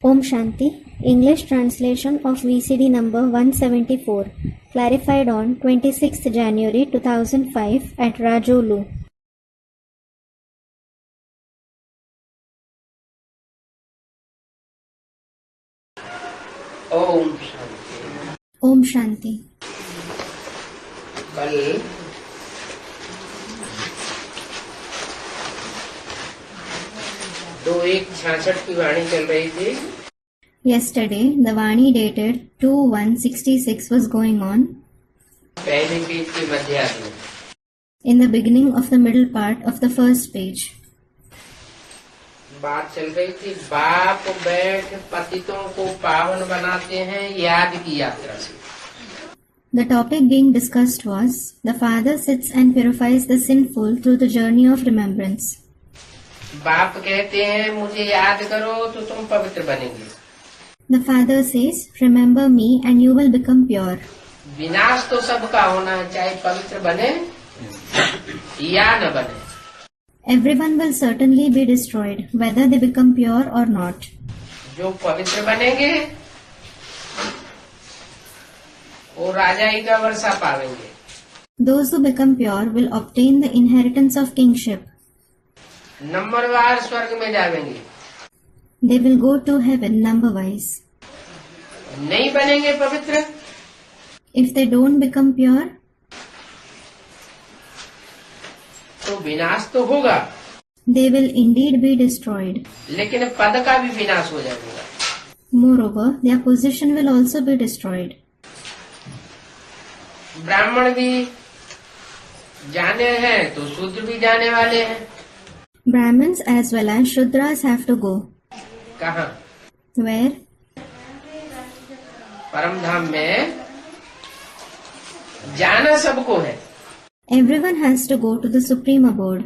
Om Shanti, English translation of VCD number 174, clarified on 26th January 2005 at Rajolu. Om Shanti. Om Shanti. कल 2/1/66 की वाणी चल रही थी। Yesterday, the Vani dated 2/1/66 was going on. पहले page के मध्यार्ध में In the beginning of the middle part of the first page. बात चल रही थी, बाप बैठ पतितों को पावन बनाते हैं याद की यात्रा से। The topic being discussed was, the father sits and purifies the sinful through the journey of remembrance. बाप कहते हैं मुझे याद करो तो तुम पवित्र बनेंगे। The father says, remember me and you will become pure. विनाश तो सबका होना है, चाहे पवित्र बने या न बने। Everyone will certainly be destroyed, whether they become pure or not. जो पवित्र बनेंगे वो राजाई का वर्षा पावेंगे। Those who become pure will obtain the inheritance of kingship. नंबरवार स्वर्ग में जावेंगे। They will go to heaven number-wise. नहीं बनेंगे पवित्र If they don't become pure, तो विनाश तो होगा, they will indeed be destroyed. लेकिन पद का भी विनाश हो जाएगा। Moreover, their position will also be destroyed. ब्राह्मण भी जाने हैं तो शूद्र भी जाने वाले हैं। Brahmins as well as Shudras have to go. कहाँ? Where? परम धाम में जाना सबको है। Everyone has to go to the supreme abode.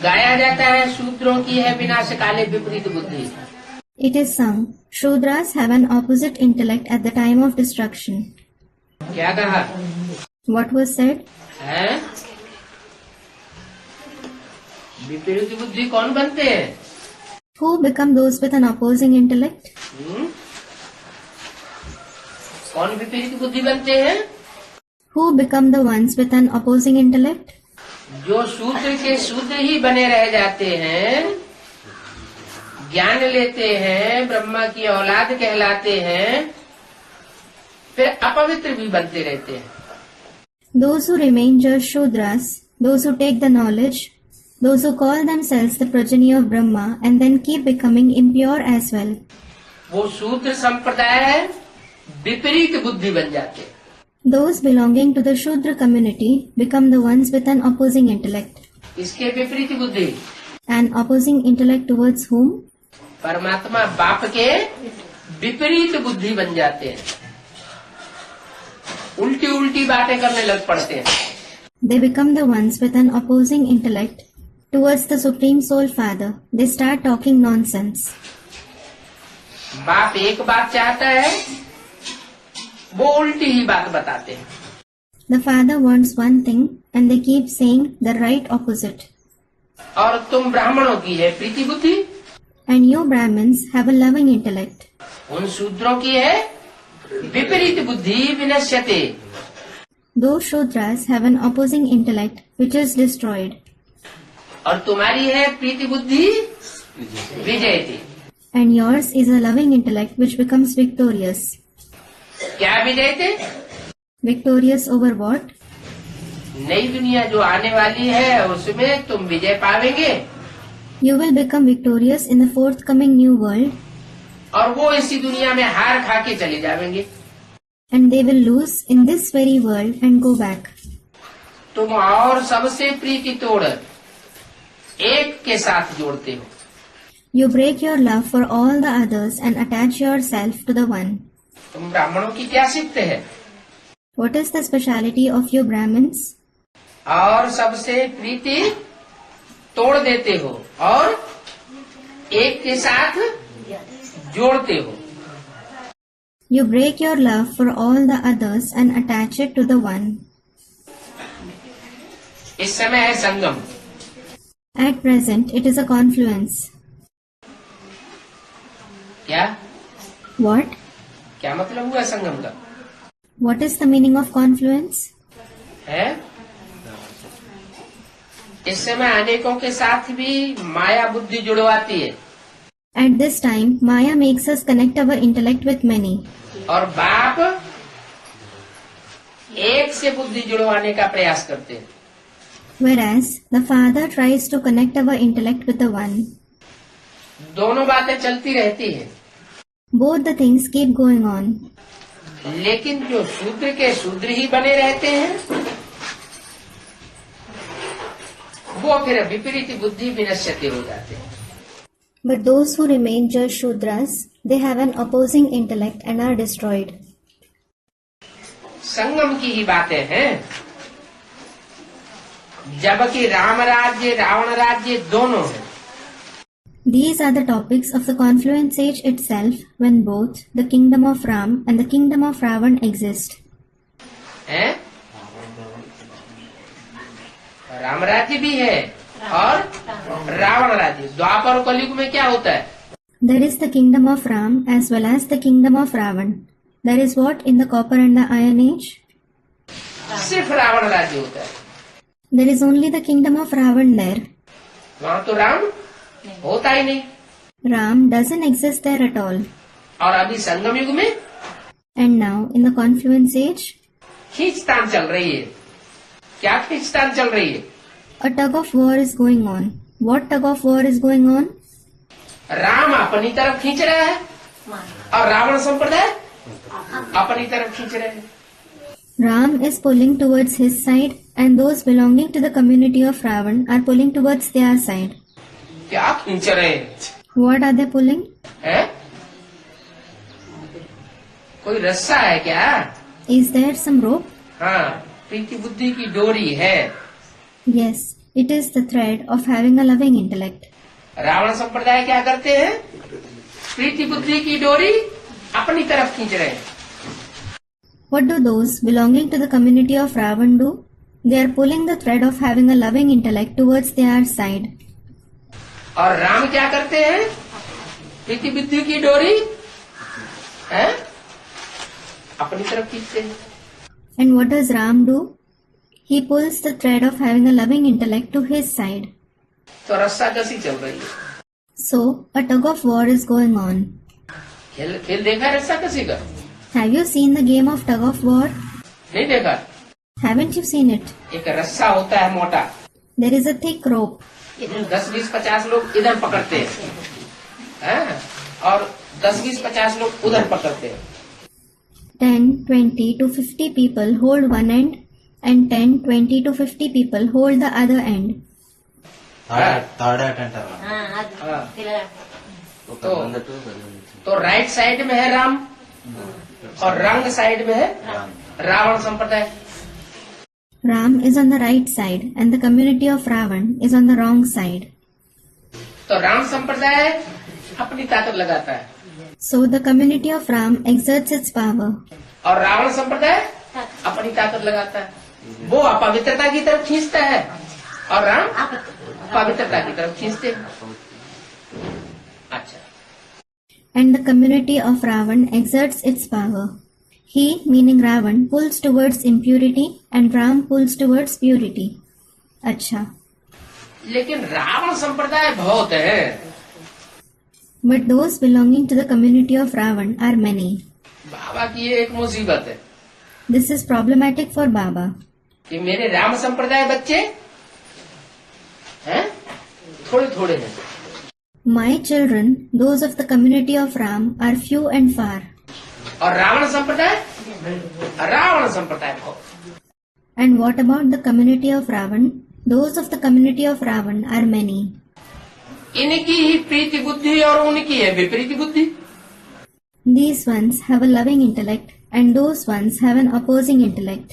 गाया जाता है शूद्रों की है विनाश काले विपरीत बुद्धि। It is sung, Shudras have an opposite intellect at the time of destruction. क्या कहा What was said? है? विपरीत बुद्धि कौन बनते हैं? Who become those with an opposing intellect? कौन विपरीत बुद्धि बनते हैं? Who become the ones with an opposing intellect? जो शूद्र के शूद्र ही बने रह जाते हैं, ज्ञान लेते हैं, ब्रह्मा की औलाद कहलाते हैं, फिर अपवित्र भी बनते रहते हैं। Those who remain just Shudras, those who take the knowledge, those who call themselves the progeny of Brahma and then keep becoming impure as well. वो शूद्र संप्रदाय विपरीत बुद्धि बन जाते हैं। Those belonging to the Shudra community become the ones with an opposing intellect. इसके विपरीत बुद्धि An opposing intellect towards whom? परमात्मा बाप के विपरीत बुद्धि बन जाते हैं, उल्टी उल्टी बातें करने लग पड़ते हैं। They become the ones with an opposing intellect towards the Supreme Soul Father. They start talking nonsense. बाप एक बात चाहता है, वो उल्टी ही बात बताते हैं। The Father wants one thing and they keep saying the right opposite. और तुम ब्राह्मणों की है प्रीति बुद्धि, And you Brahmins have a loving intellect. उन शूद्रों की है विपरीत बुद्धि विनश्यते। Those Shudras have an opposing intellect which is destroyed. और तुम्हारी है प्रीति बुद्धि विजयते। And yours is a loving intellect which becomes victorious. क्या विजयते? Victorious over what? नई दुनिया जो आने वाली है उसमें तुम विजय पावेंगे, You will become victorious in the forthcoming new world और वो इसी दुनिया में हार खा के चले जाएंगे। and they will lose in this very world and go back. तुम और सबसे प्रीति तोड़ एक के साथ जोड़ते हो। You break your love for all the others and attach yourself to the one. तुम ब्राह्मणों की क्या सीखते हैं? What is the speciality of you Brahmins? और सबसे प्रीति तोड़ देते हो और एक के साथ जोड़ते हो। You break your love for all the others and attach it to the one. इस समय है संगम। At present, it is a confluence. क्या What? क्या मतलब हुआ संगम का? What is the meaning of confluence? है इस समय अनेकों के साथ भी माया बुद्धि जुड़वाती है At this time, Maya makes us connect our intellect with many. और बाप एक से बुद्धि जुड़वाने का प्रयास करते हैं। Whereas, the Father tries to connect our intellect with the One. दोनों बातें चलती रहती हैं, Both the things keep going on. लेकिन जो शूद्र के शूद्र ही बने रहते हैं वो फिर विपरीत बुद्धि विनश्यते हो जाते हैं। But those who remain just Shudras, they have an opposing intellect and are destroyed. संगम की ही बातें हैं, जबकि राम राज्य रावण राज्य दोनों हैं। These are the topics of the confluence age itself, when both the kingdom of Ram and the kingdom of Ravan exist. हैं? राम राज्य भी है और रावण राज्य। द्वापर और कलयुग में क्या होता है? There is the kingdom of Ram as well as the kingdom of Ravan. There is what in the copper and the iron age? सिर्फ रावण राज्य होता है। There is only the kingdom of Ravan there. वहाँ तो राम होता ही नहीं। Ram doesn't exist there at all. और अभी संगम युग में And now, in the confluence age, खींचतान चल रही है। क्या खींचतान चल रही है? a tug of war is going on. What tug of war is going on? Ram अपनी तरफ खींच रहा है और रावण संप्रदाय अपनी तरफ खींच रहे हैं। Ram is pulling towards his side and those belonging to the community of Ravan are pulling towards their side. क्या खींच रहे हैं? What are they pulling? है? कोई रस्सा है क्या? Is there some rope? हाँ, प्रीति बुद्धि की डोरी है। Yes, it is the thread of having a loving intellect. Ravan संप्रदाय क्या करते हैं? प्रीति बुद्धि की डोरी अपनी तरफ खींच रहे हैं। What do those belonging to the community of Ravan do? They are pulling the thread of having a loving intellect towards their side. और राम क्या करते हैं? प्रीति बुद्धि की डोरी है अपनी तरफ खींचते हैं। And what does Ram do? He pulls the thread of having a loving intellect to his side. तो रस्सा कसी चल रही है। So, a tug of war is going on. खेल देखा है रस्सा कसी का? Have you seen the game of tug of war? नहीं देखा। Haven't you seen it? एक रस्सा होता है मोटा, There is a thick rope. 10, 20, 50 लोग इधर पकड़ते हैं और 10, 20, 50 लोग उधर पकड़ते हैं। 10, 20 to 50 people hold one end and 10, 20 to 50 people hold the other end. तो राइट साइड में है राम और रंग साइड में है रावण संप्रदाय। Ram is on the right side and the community of Ravan is on the wrong side. तो राम संप्रदाय अपनी ताकत लगाता है So the community of Ram exerts its power और रावण संप्रदाय अपनी ताकत लगाता है। वो अपवित्रता की तरफ खींचता है और राम पवित्रता की तरफ खींचते हैं। अच्छा, and the community of Ravan exerts its power. He, meaning Ravan, pulls towards impurity and Ram pulls towards purity. अच्छा, लेकिन रावण संप्रदाय बहुत है। but those belonging to the community of Ravan are many. बाबा की ये एक मुसीबत है This is problematic for Baba. कि मेरे राम संप्रदाय बच्चे हैं थोड़े थोड़े हैं My children, those of the community of Ram, are few and far. और रावण संप्रदाय बहुत। And what about the community of Ravan? Those of the community of Ravan are many. इनकी ही प्रीति बुद्धि और उनकी है विपरीत बुद्धि। These ones have a loving intellect and those ones have an opposing intellect.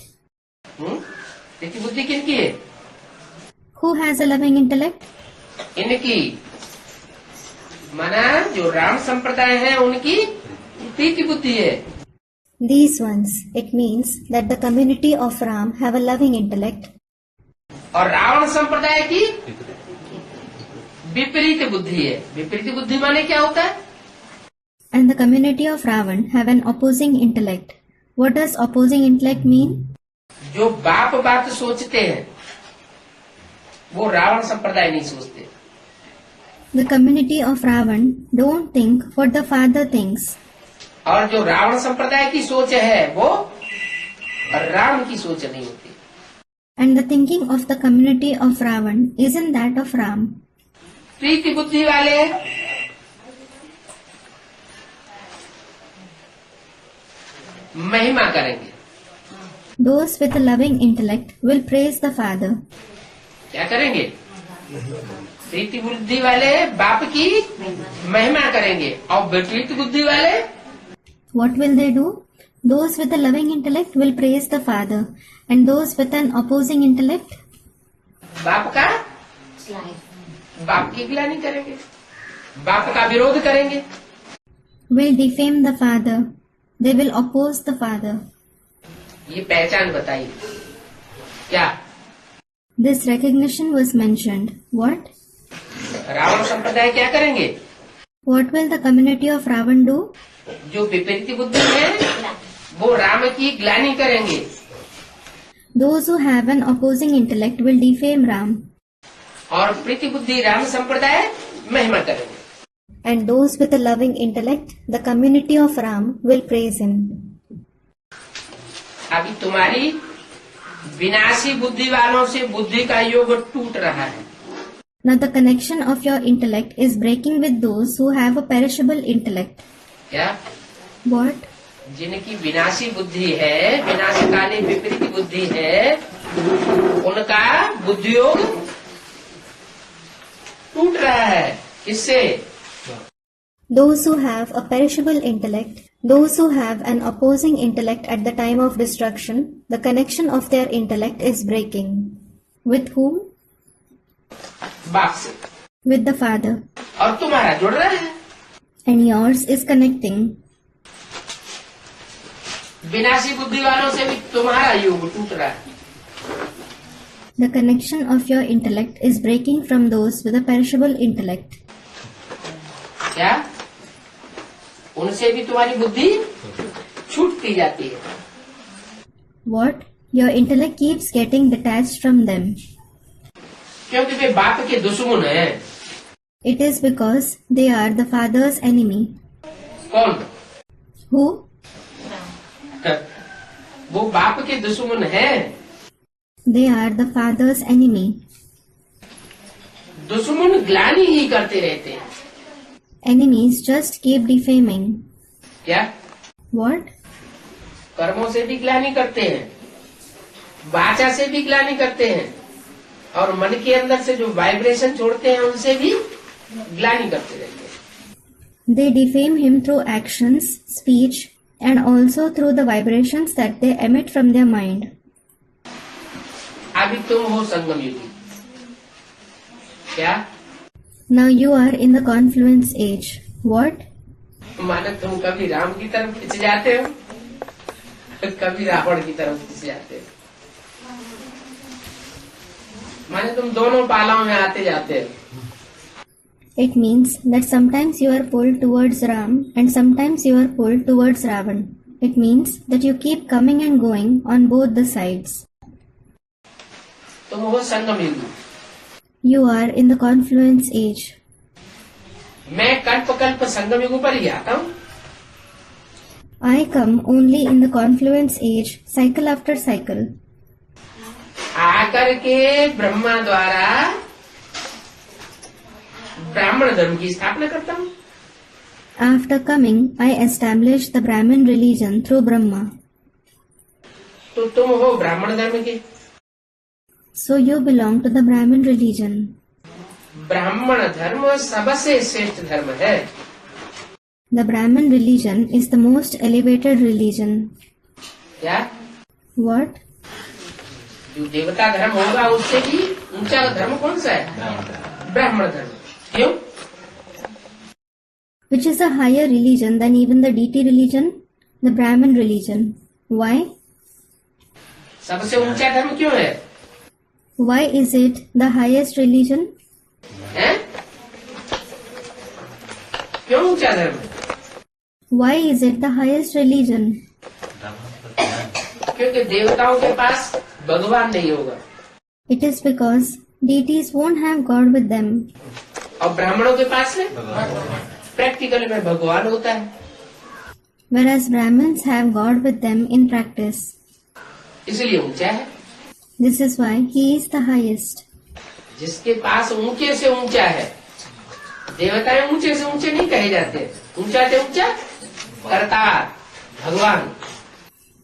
प्रीति बुद्धि किनकी है? Who has a loving intellect? इनकी माना जो राम संप्रदाय है उनकी प्रीति बुद्धि है। These ones, it means that the community of Ram have a loving intellect. और रावण संप्रदाय की विपरीत बुद्धि है। विपरीत बुद्धि माने क्या होता है? and the community of Ravan have an opposing intellect. What does opposing intellect mean? जो बाप बात सोचते हैं वो रावण संप्रदाय नहीं सोचते। The community of Ravan don't think what the father thinks. और जो रावण संप्रदाय की सोच है वो राम की सोच नहीं होती। And the thinking of the community of Ravan isn't that of Ram. प्रीति बुद्धि वाले महिमा करेंगे। Those with a loving intellect will praise the father. क्या करेंगे? प्रीति बुद्धि वाले बाप की महिमा करेंगे और विपरीत बुद्धि वाले What will they do? Those with a loving intellect will praise the father, and those with an opposing intellect बाप की गिलानी करेंगे, बाप का विरोध करेंगे। will defame the father. They will oppose the father. ये पहचान बताइए क्या? This recognition was mentioned. What? Ravan संप्रदाय क्या करेंगे? What will the community of Ravan do? जो विपरीत बुद्धि है वो राम की ग्लानि करेंगे। Those who have an opposing intellect will defame Ram, और प्रीति बुद्धि राम संप्रदाय महिमा करेंगे। and those with a loving intellect, the community of Ram, will praise him. अभी तुम्हारी विनाशी बुद्धि वालों से बुद्धि का योग टूट रहा है। Now the connection of your intellect is breaking with those who have a perishable intellect. क्या? What? जिनकी विनाशी बुद्धि है, विनाशकाली विपरीत बुद्धि है, उनका बुद्धि योग टूट रहा है। किससे? Those who have a perishable intellect, those who have an opposing intellect at the time of destruction, the connection of their intellect is breaking. With whom? बाप से। With the father. और तुम्हारा जुड़ रहा है। And yours is connecting. विनाशी बुद्धि वालों से भी तुम्हारा योग टूट रहा है। The connection of your intellect is breaking from those with a perishable intellect. क्या? उनसे भी तुम्हारी बुद्धि छूटती जाती है। What? Your intellect keeps getting detached from them. क्योंकि वे बाप के दुश्मन हैं। It is because they are the father's enemy. कौन? Who? वो बाप के दुश्मन हैं। They are the father's enemy. दुश्मन ग्लानि ही करते रहते हैं। Enemies just keep defaming. क्या? What? कर्मों से भी ग्लानि करते हैं, वाचा से भी ग्लानि करते हैं, और मन के अंदर से जो वाइब्रेशन छोड़ते हैं उनसे भी ग्लानि करते रहते हैं। They defame him through actions, speech, and also through the vibrations that they emit from their mind. अभी तुम हो संगम युगी। क्या? Now you are in the confluence age. What? मानो तुम कभी राम की तरफ खिंच जाते हो, कभी रावण की तरफ खिंच जाते हो। मानो तुम दोनों पालाओं में आते जाते हो। It means that sometimes you are pulled towards Ram and sometimes you are pulled towards Ravan. It means that you keep coming and going on both the sides. तुम हो संगम युगी। You are in the confluence age. मैं कल्प कल्प संगम युग पर ही आता हूँ। I come only in the confluence age, cycle after cycle. आकर के ब्रह्मा द्वारा ब्राह्मण धर्म की स्थापना करता हूँ। After coming, I establish the Brahmin religion through Brahma. तो तुम हो ब्राह्मण धर्म के। So you belong to the Brahmin religion. ब्राह्मण धर्म सबसे श्रेष्ठ धर्म है। The Brahmin religion is the most elevated religion. क्या? What? जो देवता धर्म होगा उससे भी ऊंचा धर्म कौन सा है? ब्राह्मण धर्म। क्यों? Which is a higher religion than even the deity religion? The Brahmin religion. Why? सबसे ऊंचा धर्म क्यों है? Why is it the highest religion? हैं? क्यों ऊंचा धर्म है? Why is it the highest religion? क्योंकि देवताओं के पास भगवान नहीं होगा It is because deities won't have God with them, और ब्राह्मणों के पास में प्रैक्टिकल में भगवान होता है, whereas Brahmins have God with them in practice. इसलिए ऊंचा है। This is why he is the highest. जिसके पास ऊंचे से ऊंचा है, देवताएं ऊंचे से ऊंचे नहीं कहे जाते, ऊंचा से ऊंचा करतार भगवान।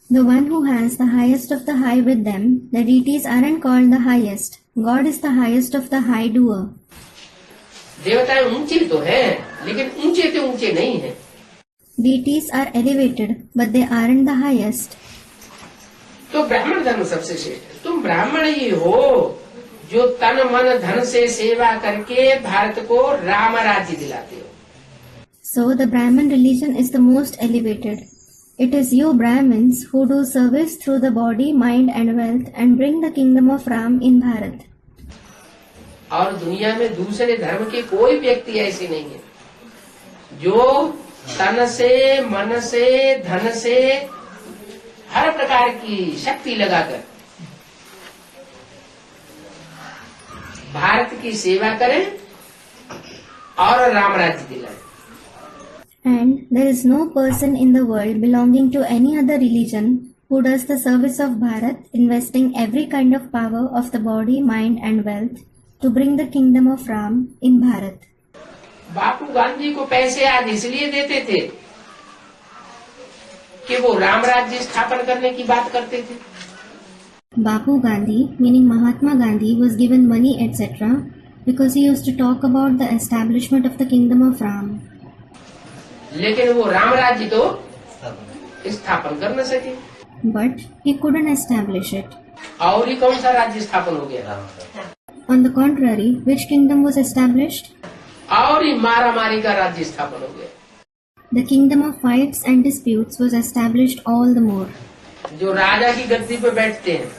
The one who has the highest of the high with them, the deities aren't called the highest. God is the highest of the high doer. देवताएं ऊंचे तो हैं, लेकिन ऊंचे से ऊंचे नहीं हैं। Deities are elevated, but they aren't the highest. तो ब्राह्मण धर्म सबसे श्रेष्ठ है। तुम ब्राह्मण ही हो जो तन मन धन से सेवा करके भारत को राम राज्य दिलाते हो। So the Brahmin religion is the most elevated. It is you Brahmins who do service through the body, mind and wealth and bring the kingdom of Ram in Bharat. और दुनिया में दूसरे धर्म के कोई व्यक्ति ऐसे नहीं है जो तन से, मन से, धन से, हर प्रकार की शक्ति लगाकर भारत की सेवा करें और राम राज्य दिलाए। And there is no person in the world belonging to any other religion who does the service of Bharat, investing every kind of power of the body, mind and wealth to bring the kingdom of Ram in Bharat. बापू गांधी को पैसे आज इसलिए देते थे कि वो राम राज्य स्थापन करने की बात करते थे। Bapu Gandhi, meaning Mahatma Gandhi, was given money etc. because he used to talk about the establishment of the kingdom of Ram. लेकिन वो राम राज्य तो स्थापन कर न सके। But he couldn't establish it. और ही कौन सा राज्य स्थापन हो गया? On the contrary, which kingdom was established? और ही मारा मारी का राज्य स्थापन हो गया। The kingdom of fights and disputes was established all the more. जो राजा की गद्दी पे बैठते हैं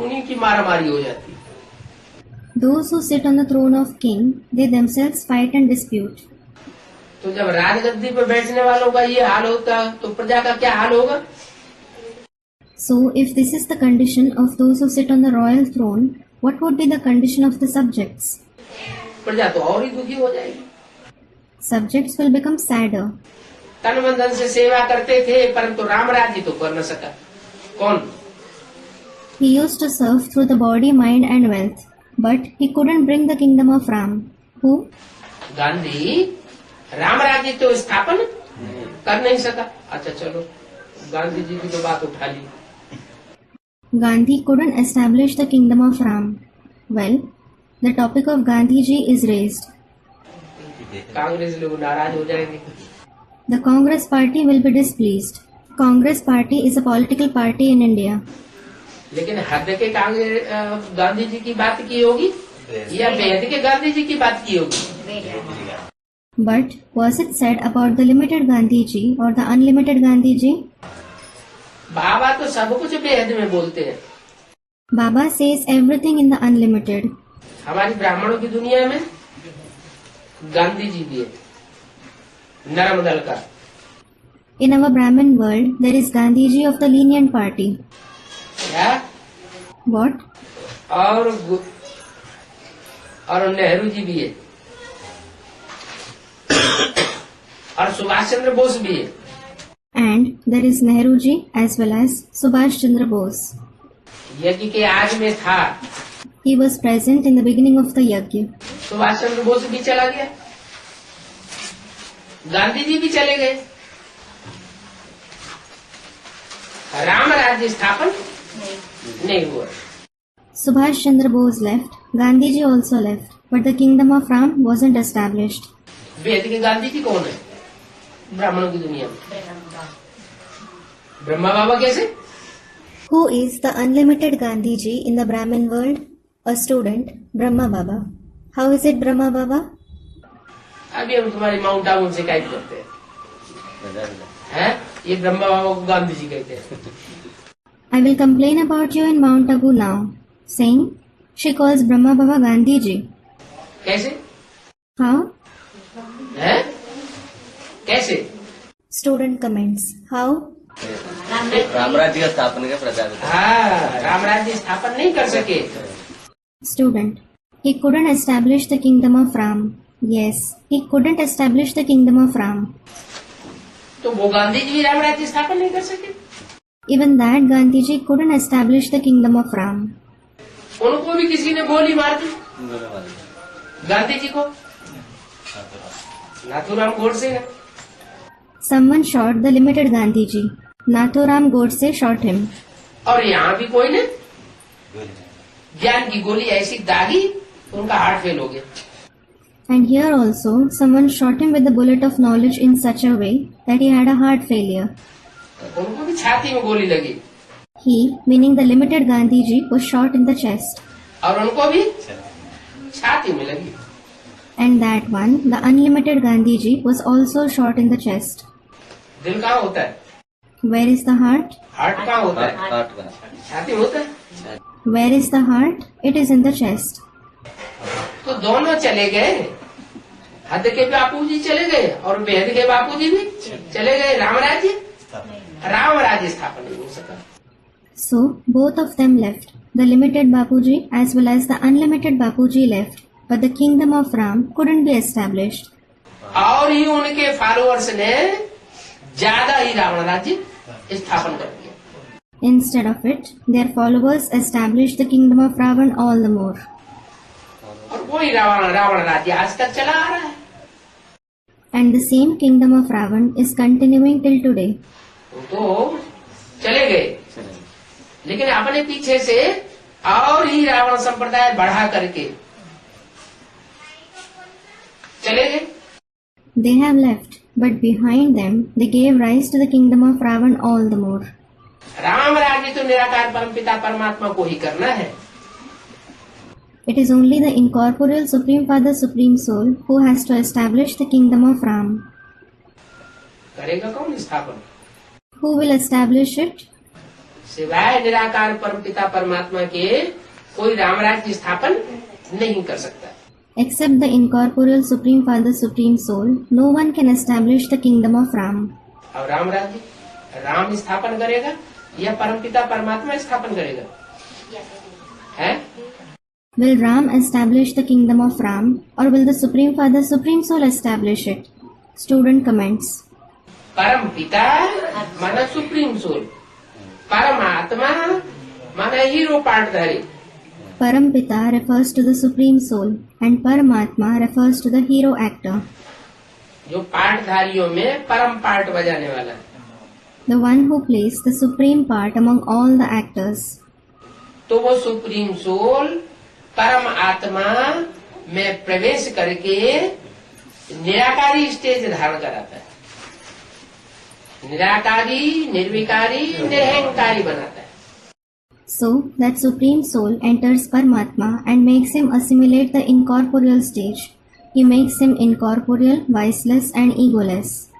उन्हीं की मारा मारी हो जाती है। Those who sit on the throne of king, they themselves fight and dispute. तो जब राजगद्दी पे बैठने वालों का ये हाल होता तो प्रजा का क्या हाल होगा? So, if this is the condition of those who sit on the royal throne, what would be the condition of the subjects? प्रजा तो और ही दुखी हो जाएगी। Subjects will become sadder. तन मन धन से सेवा करते थे परंतु राम राज्य तो कर न सका। कौन? He used to serve through the body, mind and wealth, but he couldn't bring the kingdom of Ram. Who? Gandhi Ram राज्य तो स्थापन कर नहीं सका। अच्छा चलो गांधी जी की तो बात उठा ली। Gandhi couldn't establish the kingdom of Ram. Well, the topic of Gandhi ji is raised. Congress लोग नाराज हो जाएंगे। The Congress party will be displeased. Congress party is a political party in India. लेकिन हद के कांग्रेस गांधी जी की बात की होगी या वेद के गांधी जी की बात की होगी? But was it said about the limited Gandhi ji or the unlimited Gandhi ji? बाबा तो सब कुछ वेद में बोलते हैं। Baba says everything in the unlimited. हमारी ब्राह्मणों की दुनिया में गांधी जी भी है, नरम दल का। In our Brahmin world, there is Gandhi ji of the lenient party. क्या? What? और नेहरू जी भी है और सुभाष चंद्र बोस भी है। And there is Nehru ji as well as Subhash Chandra Bose. यज्ञ के आज में था। He was present in the beginning of the yajna. Subhash Chandra Bose भी चला गया, गांधी जी भी चले गए। राम राज्य स्थापन नहीं हुआ। Subhash Chandra Bose left, Gandhi ji also left, but the kingdom of Ram wasn't established. वेद के गांधी जी कौन है ब्राह्मणों की दुनिया में? ब्रह्मा बाबा कैसे? Who is the unlimited Gandhi ji in the Brahmin world? A student, Brahma Baba. How is it Brahma Baba? अभी हम तुम्हारी माउंट आबू से शिकायत करते हैं, ये ब्रह्मा बाबा को गांधी जी कहते हैं। I will complain about you in Mount Abu now, saying she calls Brahma Baba Gandhi ji. कैसे? How? है? कैसे? Student comments. How? राम राज्य का स्थापना का प्रचार होता है। हाँ, राम राज्य स्थापन नहीं कर सके। Student. He couldn't establish the kingdom of Ram. Yes, he couldn't establish the kingdom of Ram. तो वो गांधी जी भी राम राज्य स्थापन नहीं कर सके। Even that Gandhiji couldn't establish the kingdom of Ram. उनको भी किसी ने गोली मार दी, गांधी जी को, नाथूराम गोडसे ने। Someone shot the limited Gandhiji. Nathuram Godse shot him. और यहाँ भी कोई ने ज्ञान की गोली ऐसी दागी उनका हार्ट फेल हो गया। And here also, someone shot him with the bullet of knowledge in such a way that he had a heart failure. उनको भी छाती में गोली लगी He, meaning the limited Gandhiji, was shot in the chest. और उनको भी छाती में लगी। And that one, the unlimited Gandhiji, was also shot in the chest. दिल कहाँ होता है? Where is the heart? Heart कहाँ होता है? हार्ट का छाती में होता है। Where is the heart? It is in the chest. तो दोनों चले गए, हद के बापूजी चले गए और बेहद के बापूजी भी चले गए। राम राज्य स्थापन नहीं हो सका। So, both of them left. The limited Bapuji as well as the unlimited Bapuji left. But the kingdom of Ram couldn't be established. और ही उनके फॉलोअर्स ने ज्यादा ही रावण राज्य स्थापन कर दिया। Instead of it, their followers established the kingdom of Ravan all the more. और वही रावण राज्य आज तक चला आ रहा है। And the same kingdom of Ravan is continuing till today. वो तो चले गए, लेकिन अपने पीछे से और ही रावण संप्रदाय बढ़ा करके चले गए। They have left, but behind them they gave rise to the kingdom of Ravan all the more. Ram राज्य तो निराकार परमपिता परमात्मा को ही करना है। It is only the incorporeal Supreme Father, Supreme Soul, who has to establish the kingdom of Ram. करेगा कौन स्थापन? Who will establish it? सिवाय निराकार परमपिता परमात्मा के कोई राम राज्य स्थापन नहीं कर सकता। Except the incorporeal Supreme Father, Supreme Soul, no one can establish the kingdom of Ram. और राम राज्य राम स्थापन करेगा या परमपिता परमात्मा स्थापन करेगा? है? Will Ram establish the kingdom of Ram, or will the Supreme Father, Supreme Soul establish it? Student comments. परमपिता माना सुप्रीम सोल, परमात्मा माना hero पार्टधारी। Parampita refers to the Supreme Soul and Paramatma refers to the hero actor, जो पार्टधारियों में परम part बजाने वाला है। the one who plays the supreme part among all the actors. तो वो सुप्रीम सोल परम आत्मा में प्रवेश करके निराकारी स्टेज धारण कराता है। निराकारी, निर्विकारी, निरहंकारी बनाता है। So, that Supreme Soul enters Paramatma and makes him assimilate the incorporeal stage. He makes him incorporeal, viceless and egoless.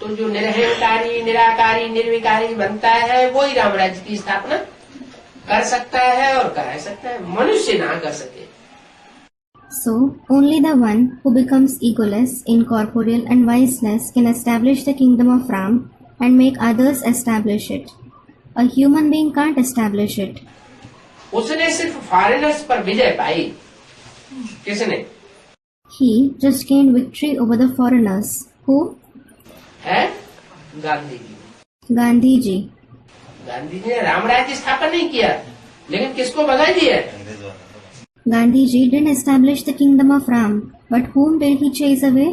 तो जो निरहंकारी, निराकारी, निर्विकारी बनता है वही राम राज्य की स्थापना कर सकता है और करा सकता है, मनुष्य ना कर सके। So, only the one who becomes egoless, incorporeal and viceless can establish the kingdom of Ram and make others establish it. A human being can't establish it. उसने सिर्फ फॉरेनर्स पर विजय पाई। किसने? He just gained victory over the foreigners. Who? है Gandhi ji. Gandhiji. Gandhi ji ने राम राज्य स्थापन नहीं किया, लेकिन किसको भगा दिया? Gandhiji didn't establish the kingdom of Ram, but whom did he chase away?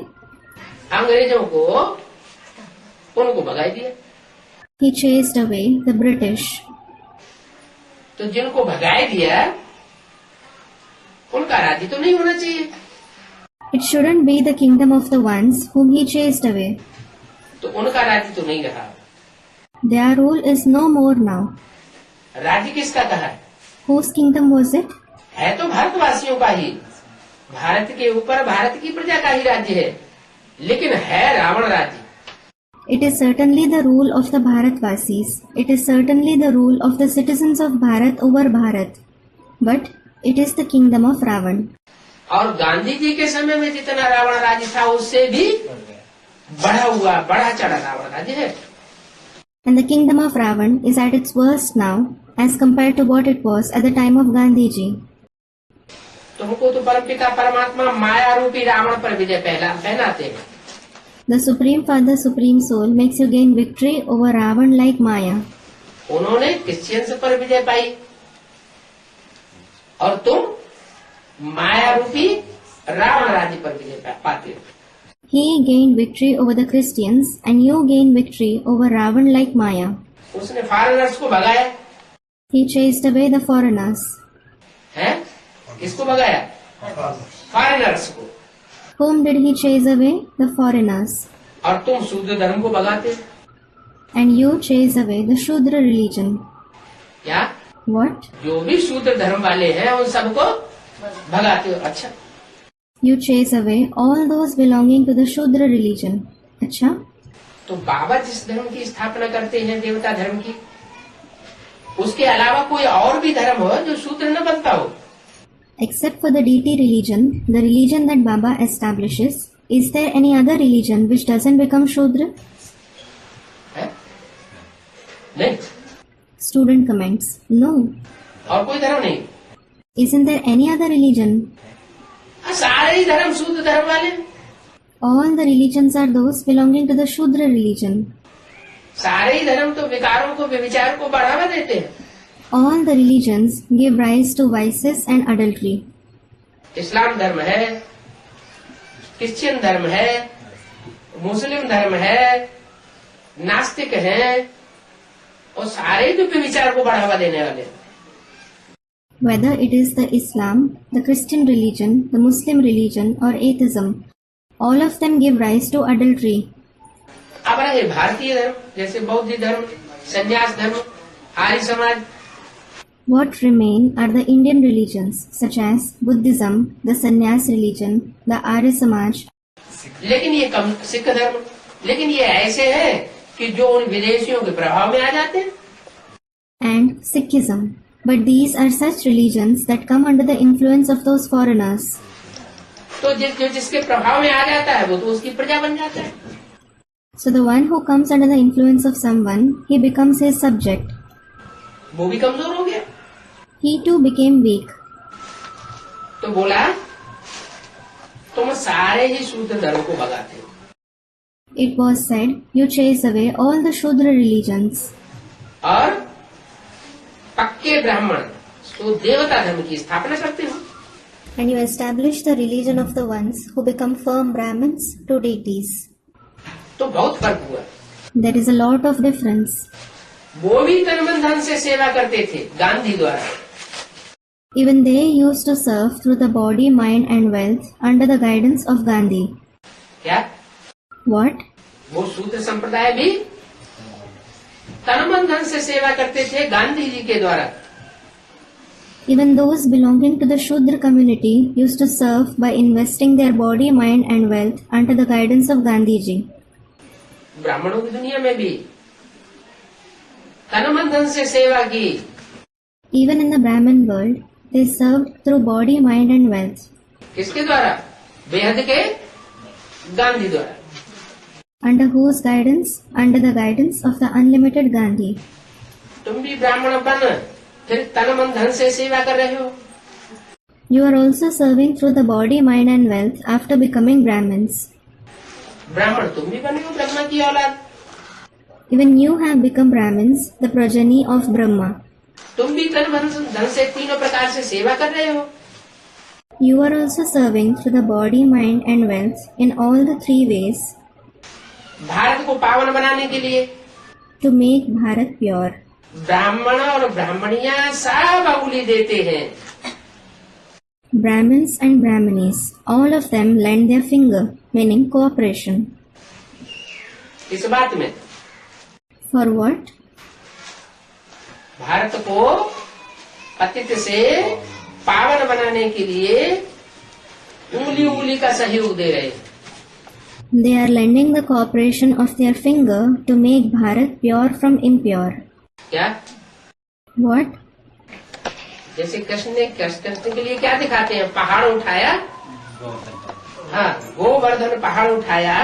अंग्रेजों को, उनको भगा दिया। He chased away the British. तो जिनको भगाए दिया उनका राज्य तो नहीं होना चाहिए। It shouldn't be the kingdom of the ones whom he chased away. तो उनका राज्य तो नहीं रहा। Their rule is no more now. राज्य किसका कहा है? Whose kingdom was it? है तो भारतवासियों का ही, भारत के ऊपर भारत की प्रजा का ही राज्य है, लेकिन है रावण राज्य। It is certainly the rule of the Bharatvasis. It is certainly the rule of the citizens of Bharat over Bharat. But it is the kingdom of Ravan. और गांधी जी के समय में जितना रावण राज्य था उससे भी बढ़ा हुआ बड़ा चढ़ा रावण राज्य है। And the kingdom of Ravan is at its worst now as compared to what it was at the time of Gandhi ji. तुमको तो परमपिता परमात्मा माया रूपी रावण पर विजय पहनाते हैं। The Supreme Father, Supreme Soul makes you gain victory over Ravan like Maya. उन्होंने Christians पर विजय पाई और तुम माया रूपी रावण राज्य पर विजय पाते हो। He gained victory over the Christians and you gain victory over Ravan like Maya. उसने फॉरेनर्स को भगाया। He chased away the foreigners. हैं? किसको भगाया? फॉरेनर्स को। Whom did he chase away? The foreigners. और तुम शूद्र धर्म को भगाते। And you chase away the Shudra religion. क्या? What? जो भी शूद्र धर्म वाले हैं उन सबको भगाते हो। अच्छा, You chase away all those belonging to the Shudra religion. अच्छा? तो बाबा जिस धर्म की स्थापना करते हैं देवता धर्म की, उसके अलावा कोई और भी धर्म हो जो शूद्र न बनता हो। Except for the deity religion, the religion that Baba establishes, is there any other religion which doesn't become Shudra? है? नहीं। Student comments, no. और कोई धर्म नहीं। Isn't there any other religion? सारे ही धर्म शूद्र धर्म वाले। All the religions are those belonging to the Shudra religion. सारे ही धर्म तो विकारों को व्यभिचार को बढ़ावा देते हैं। All the religions give rise to vices and adultery. इस्लाम धर्म है, क्रिश्चियन धर्म है, मुस्लिम धर्म है, नास्तिक है, और सारे तो व्यभिचार को बढ़ावा देने वाले हैं। Whether it is the Islam, the Christian religion, the Muslim religion or atheism, all of them give rise to adultery. अब रहे भारतीय धर्म जैसे बौद्ध धर्म, संन्यास धर्म, Arya Samaj. What remain are the Indian religions such as Buddhism, the Sannyas religion, the Arya Samaj. लेकिन ये सिख धर्म, लेकिन ये ऐसे हैं कि जो उन विदेशियों के प्रभाव में आ जाते हैं। And Sikhism. But these are such religions that come under the influence of those foreigners. तो जिसके प्रभाव में आ जाता है वो तो उसकी प्रजा बन जाता है। So the one who comes under the influence of someone, he becomes his subject. वो भी कमजोर हो गया। He too became weak. तो बोला तुम सारे ही शूद्र धर्म को भगाते हो। It was said, you chase away all the Shudra religions. और पक्के ब्राह्मण तो देवता धर्म की स्थापना करते हो। And you establish the religion of the ones who become firm Brahmins to deities. तो बहुत फर्क हुआ। There is a lot of difference. वो भी तन मन धन से सेवा करते थे गांधी द्वारा। Even they used to serve through the body, mind and wealth under the guidance of Gandhi. क्या? What? वो शूद्र संप्रदाय भी तन मन धन से सेवा करते थे गांधी जी के द्वारा। Even those belonging to the Shudra community used to serve by investing their body, mind and wealth under the guidance of Gandhi ji. ब्राह्मणों की दुनिया में भी तन मन धन से सेवा की। Even in the Brahmin world, they served through body, mind and wealth. किसके द्वारा? बेहद के गांधी द्वारा। Under whose guidance? Under the guidance of the unlimited Gandhi. तुम भी ब्राह्मण बन फिर तन मन धन से सेवा कर रहे हो। You are also serving through the body, mind and wealth after becoming Brahmins. ब्राह्मण तुम भी बने हो ब्रह्मा की औलाद। Even you have become Brahmins, the progeny of Brahma. तुम भी तन मन धन से तीनों प्रकार से सेवा कर रहे हो। You are also serving through the body, mind and wealth in all the three ways Bharat को पावन बनाने के लिए to make Bharat pure. ब्राह्मण और ब्राह्मणियां सब अंगुली देते हैं। Brahmins and Brahmanis, all of them lend their finger, meaning cooperation. इस बात में For what? भारत को पतित से पावन बनाने के लिए उंगली उंगली का सहयोग दे रहे हैं। They are lending the cooperation of their finger to make Bharat pure from impure. क्या? What? जैसे कृष्ण के लिए क्या दिखाते हैं? पहाड़ उठाया, हाँ, गोवर्धन पहाड़ उठाया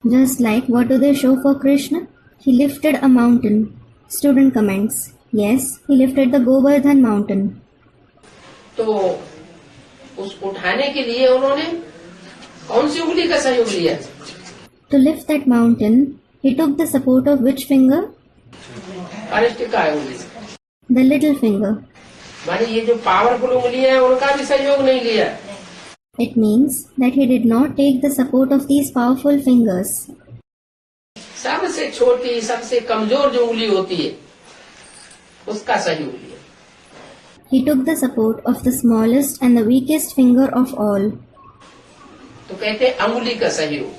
Just like what do they show for Krishna? He lifted a mountain. Student comments. Yes, he lifted the Govardhan mountain. तो उस उठाने के लिए उन्होंने कौन सी उंगली का सहयोग लिया? To lift that mountain, he took the support of which finger? अरिष्टिका उंगली। The little finger. माने ये जो पावरफुल उंगली है उनका भी सहयोग नहीं लिया। It means that he did not take the support of these powerful fingers. सबसे छोटी सबसे कमजोर जो उंगली होती है उसका सहयोग लिया। He took the support of the smallest and the weakest finger of all. तो कहते हैं अंगुली का सहयोग,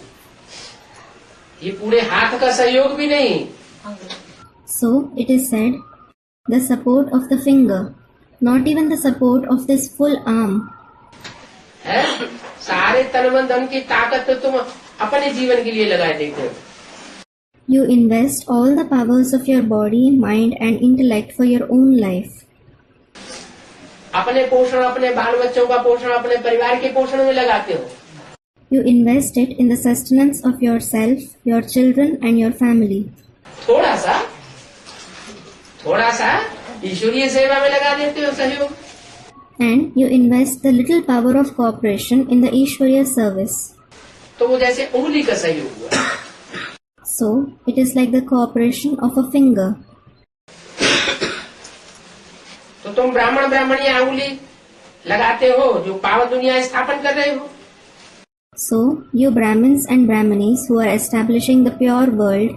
ये पूरे हाथ का सहयोग भी नहीं। So it is said, the support of the finger, not even the support of this full arm. है सारे तन मन धन की ताकत तो तुम अपने जीवन के लिए लगा देते हो। You invest all the powers of your body, mind and intellect for your own life. अपने पोषण, अपने बाल बच्चों का पोषण, अपने परिवार के पोषण में लगाते हो। You invest it in the sustenance of yourself, your children and your family. थोड़ा सा ईश्वरीय सेवा में लगा देते हो सहयोग। And you invest the little power of cooperation in the Ishwariya service. तो वो जैसे उंगली का सहयोग हुआ। So it is like the cooperation of a finger. तो तुम ब्राह्मणी अंगुली लगाते हो जो पावन दुनिया स्थापन कर रहे हो। So you Brahmins and Brahmanis who are establishing the pure world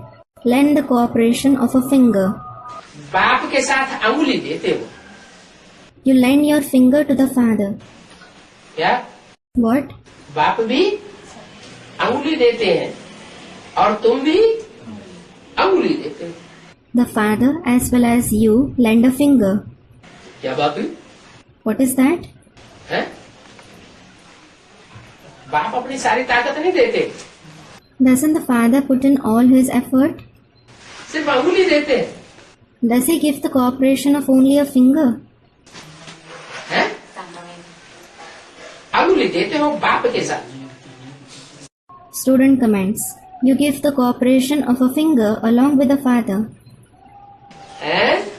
lend the cooperation of a finger. बाप के साथ अंगुली देते हो। You lend your finger to the father. क्या? What? बाप भी अंगुली देते हैं और तुम भी अंगुली देते हो। The father as well as you lend a finger. क्या बात हुई? What is that? है? बाप अपनी सारी ताकत नहीं देते, Doesn't the father put in all his effort? सिर्फ अंगुली देते हैं। Does he give the cooperation of only a finger? है? अंगुली देते हो बाप के साथ। Student comments. You give the cooperation of a finger along with the father. है?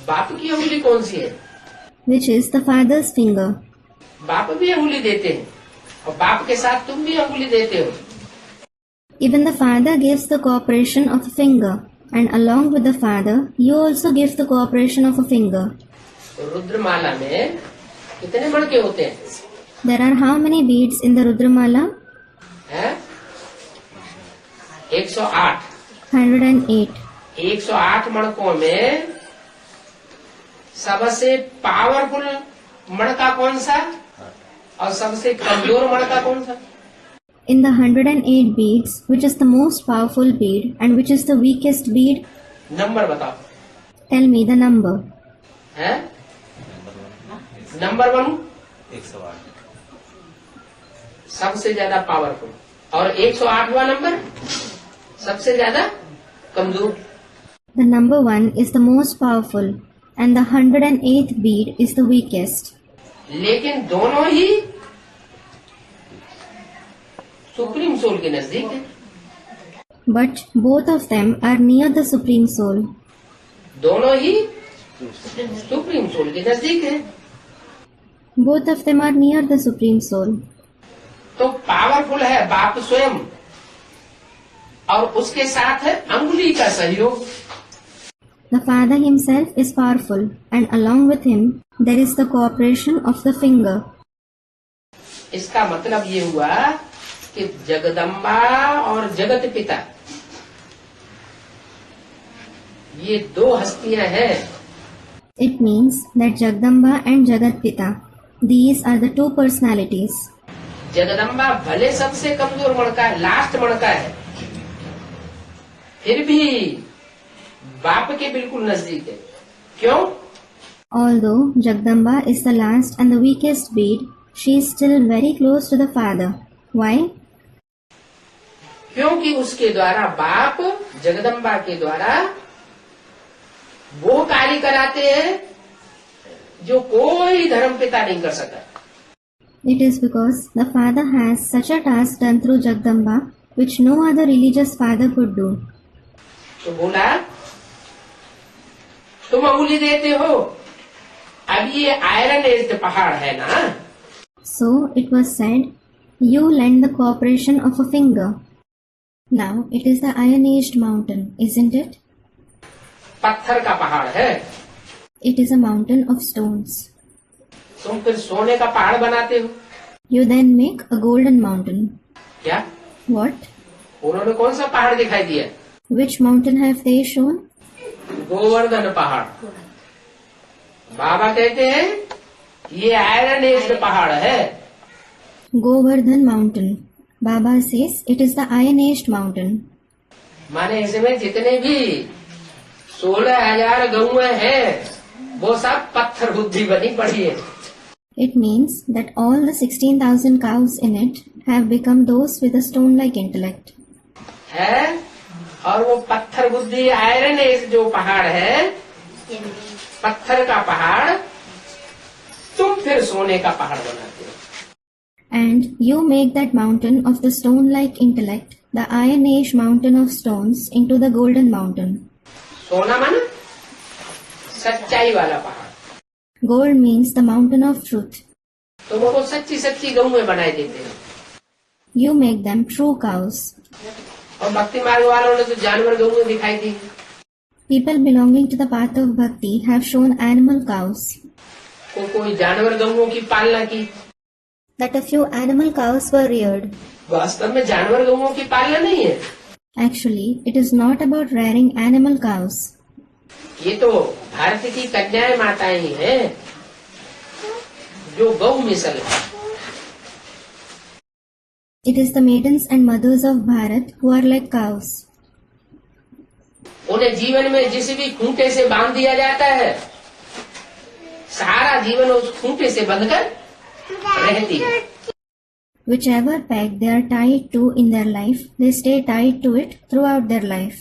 बाप की अंगुली कौन सी है? Which is the father's finger. बाप भी अंगुली देते हैं और बाप के साथ तुम भी अंगुली देते हो। Even the father gives the cooperation of a finger, and along with the father, you also give the cooperation of a finger. रुद्रमाला में कितने मणके होते हैं? There are how many beads in the Rudramala? है? 108। 108. 108 मणकों में सबसे पावरफुल मणका कौन सा और सबसे कमजोर मणका कौन सा? In the 108 beads, which is the most powerful bead and which is the weakest bead? Number बताओ। Tell me the number. है? नंबर 1 108 सबसे ज्यादा पावरफुल और 108वां नंबर सबसे ज्यादा कमजोर। The number 1 is the most powerful and the 108th bead is the weakest. लेकिन दोनों ही सुप्रीम सोल के नजदीक है। But both of them are near the Supreme Soul. दोनों ही सुप्रीम सोल के नजदीक है। Both of them are near the Supreme Soul. तो पावरफुल है बाप स्वयं और उसके साथ है अंगुली का सहयोग। The father himself is powerful and along with him there is the cooperation of the finger. इसका मतलब ये हुआ कि जगदम्बा और जगत पिता ये दो हस्तियां हैं। It means that Jagdamba and Jagat Pita, these are the two personalities. Jagdamba भले सबसे कमजोर मणका है, लास्ट मणका है, फिर भी बाप के बिल्कुल नजदीक है। क्यों? Although Jagdamba is the last and the weakest bead, she is still very close to the father. Why? क्योंकि उसके द्वारा बाप जगदम्बा के द्वारा वो कार्य कराते हैं जो कोई धर्म पिता नहीं कर सका। It is because the father has such a task done through Jagdamba which no other religious father could do. तो बोला तुम अंगुली देते हो, अब ये आयरन एज्ड पहाड़ है ना, So it was said, you lend the cooperation of a finger. Now it is the iron-aged mountain, isn't it? पत्थर का पहाड़ है, It is a mountain of stones. तुम फिर सोने का पहाड़ बनाते हो You then make a golden mountain. क्या? What? उन्होंने कौन सा पहाड़ दिखाई दिया? Which mountain have they shown? Govardhan पहाड़। बाबा कहते हैं ये आयरन एज्ड पहाड़ है। Govardhan mountain. Baba says it is the iron-aged mountain. माने इसमें जितने भी 16,000 गौएं हैं वो सब पत्थर बुद्धि बनी पड़ी है। It means that all the 16,000 cows in it have become those with a stone-like intellect. है और वो पत्थर बुद्धि आयरन एज जो पहाड़ है, पत्थर का पहाड़, तुम फिर सोने का पहाड़ बनाते हो। And you make that mountain of the stone-like intellect, the iron-aged mountain of stones, into the golden mountain. सोना माना सच्चाई वाला पहाड़। Gold means the mountain of truth. तुम उनको सच्ची सच्ची गौएं बनाए देते हो। You make them true cows. और भक्ति मार्ग वालों ने तो जानवर गौएं दिखाई दी। People belonging to the path of bhakti have shown animal cows. कोई जानवर गौओं की पालना की। That a few animal cows were reared. वास्तव में जानवर गौओं की पालना नहीं है, Actually, it is not about rearing animal cows. ये तो भारत की कन्याएं माताएं ही हैं जो गौ मिसल है। It is the maidens and mothers of Bharat who are like cows. उन्हें जीवन में जिस भी खूंटे से बांध दिया जाता है, सारा जीवन उस खूंटे से बंधकर रहती है। Whichever peg they are tied to in their life, they stay tied to it throughout their life.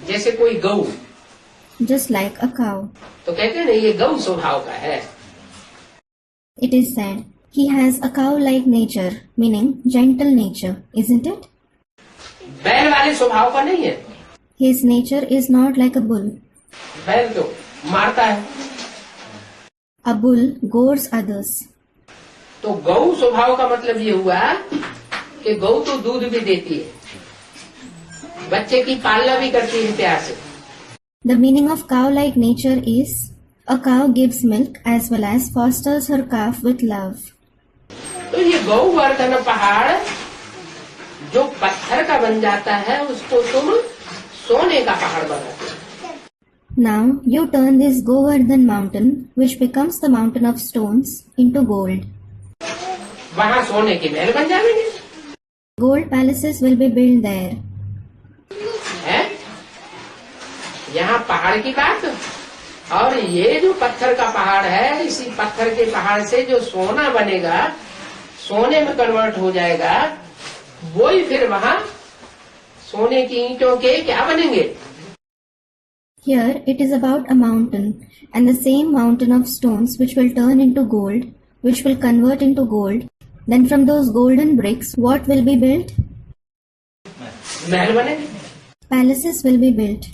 जैसे कोई गौ, Just like a cow. तो कहते हैं ना ये गौ स्वभाव का है। It is said, he has a cow-like nature, meaning gentle nature, isn't it? बैल वाले स्वभाव का नहीं है। His nature is not like a bull. बैल तो मारता है। A bull gores others. तो गौ स्वभाव का मतलब ये हुआ कि गौ तो दूध भी देती है, बच्चे की पालना भी करती है प्यार से। The meaning of cow-like nature is, a cow gives milk as well as fosters her calf with love. तो ये गोवर्धन पहाड़ जो पत्थर का बन जाता है उसको तुम सोने का पहाड़ बनाते हो। Now you turn this Govardhan mountain, which becomes the mountain of stones, into gold. वहाँ सोने के महल बन जाएंगे। Gold palaces will be built there. है यहाँ पहाड़ की बात, और ये जो पत्थर का पहाड़ है, इसी पत्थर के पहाड़ से जो सोना बनेगा, सोने में कन्वर्ट हो जाएगा, वही फिर वहाँ सोने की ईंटों के क्या बनेंगे। Here it is about a mountain, and the same mountain of stones which will turn into gold, which will convert into gold. Then from those golden bricks, what will be built? महल बनेंगे। Palaces will be built.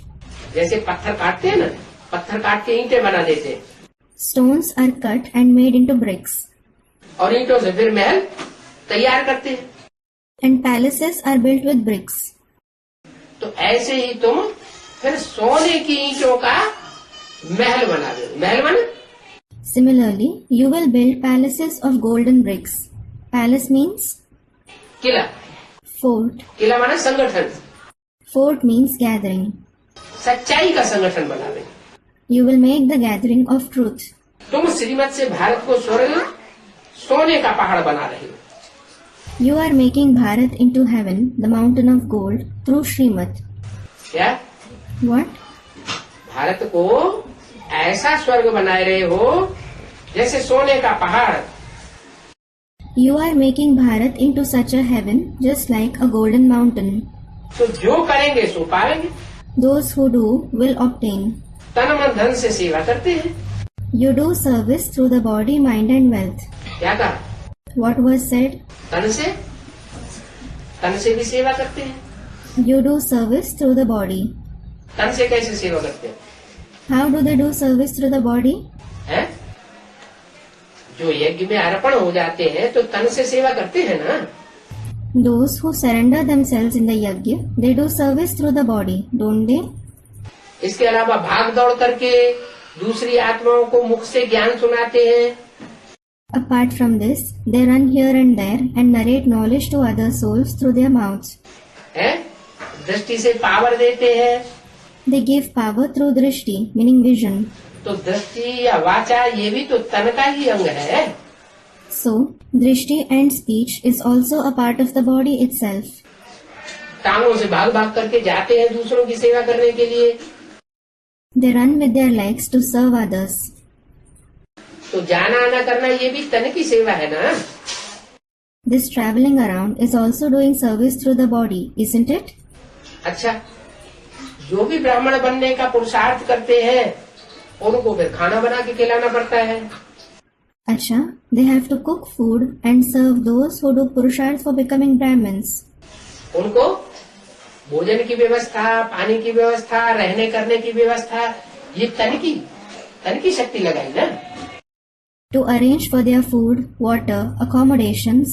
जैसे पत्थर काटते हैं ना, पत्थर काट के ईंटें बना देते हैं, Stones are cut and made into bricks. और ईंटों से फिर महल तैयार करते हैं। And palaces are built with bricks. तो ऐसे ही तुम फिर सोने की ईंटों का महल बना दो। महल बना, Similarly, you will build palaces of golden bricks. Palace means Qila, fort. किला माना संगठन, Fort means gathering. सच्चाई का संगठन बना दे। You will make the gathering of truth. तुम श्रीमत से भारत को स्वर्ग सोने का पहाड़ बना रहे हो। You are making Bharat into heaven, the mountain of gold, through Srimad. क्या What? भारत को ऐसा स्वर्ग बनाए रहे हो जैसे सोने का पहाड़। You are making Bharat into such a heaven, just like a golden mountain. तो जो करेंगे सो पाएंगे। Those who do will obtain. तन मन धन से सेवा करते हैं, You do service through the body, mind and wealth. क्या कहा? What was said? तन से भी सेवा करते हैं। You do service through the body. तन से कैसे सेवा करते हैं? How do they do service through the body? हैं? जो यज्ञ में अर्पण हो जाते हैं तो तन से सेवा करते हैं ना। Those who surrender themselves in the yajna, they do service through the body, don't they? इसके अलावा भाग दौड़ करके दूसरी आत्माओं को मुख से ज्ञान सुनाते हैं। Apart from this, they run here and there and narrate knowledge to other souls through their mouths. हैं? दृष्टि से पावर देते हैं। They give power through drishti, meaning vision. तो दृष्टि या वाचा ये भी तो तन का ही अंग है। So, drishti and speech is also a part of the body itself. टांगों से भाग भाग करके जाते हैं दूसरों की सेवा करने के लिए। They run with their legs to serve others. तो जाना आना करना ये भी तन की सेवा है ना। This traveling around is also doing service through the body, isn't it? अच्छा, जो भी ब्राह्मण बनने का पुरुषार्थ करते हैं उनको फिर खाना बना के खिलाना पड़ता है। Acha, they have to cook food and serve those who do purusharth for becoming Brahmins. उनको भोजन की व्यवस्था, पानी की व्यवस्था, रहने करने की व्यवस्था, ये तन की शक्ति लगाई ना। To arrange for their food, water, accommodations,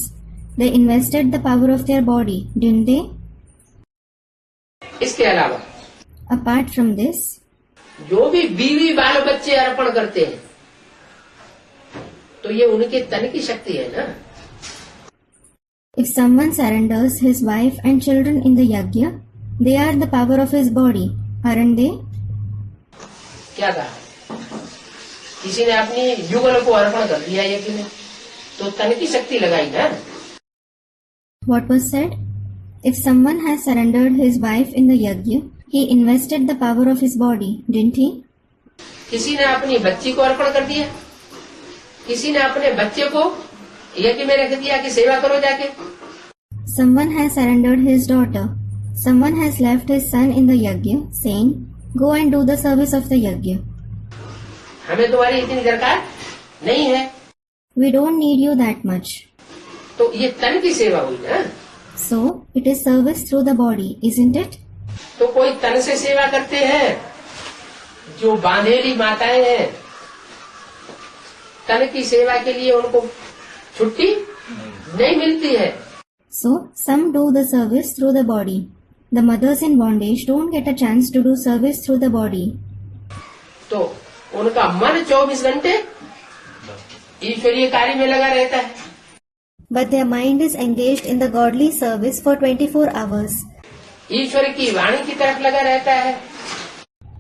they invested the power of their body, didn't they? इसके अलावा Apart from this, जो भी बीवी बाल बच्चे अर्पण करते हैं तो ये उनके तन की शक्ति है ना। if someone surrenders his wife and children in the yajna, they are the power of his body, aren't they? क्या कहा? किसी ने अपनी युगल को अर्पण कर दिया यज्ञ में तो तन की शक्ति लगाई ना। What was said? If someone has surrendered his wife in the yajna, he invested the power of his body, didn't he? किसी ने अपनी बच्ची को अर्पण कर दिया, किसी ने अपने बच्चे को यज्ञ में रख दिया कि सेवा करो जाके। Someone has surrendered his daughter. Someone has left his son in the yajna, saying, "Go and do the service of the yajna." हमें तुम्हारी इतनी दरकार नहीं है। We don't need you that much. तो ये तन की सेवा हुई ना। So, it is service through the body, isn't it? तो कोई तन से सेवा करते हैं, जो बांधेली माताएं हैं, तन की सेवा के लिए उनको छुट्टी नहीं मिलती है। So, some do the service through the body. The mothers in bondage don't get a chance to do service through the body. तो उनका मन 24 घंटे ईश्वरीय कार्य में लगा रहता है। But their mind is engaged in the godly service for 24 hours. ईश्वर की वाणी की तरफ लगा रहता है।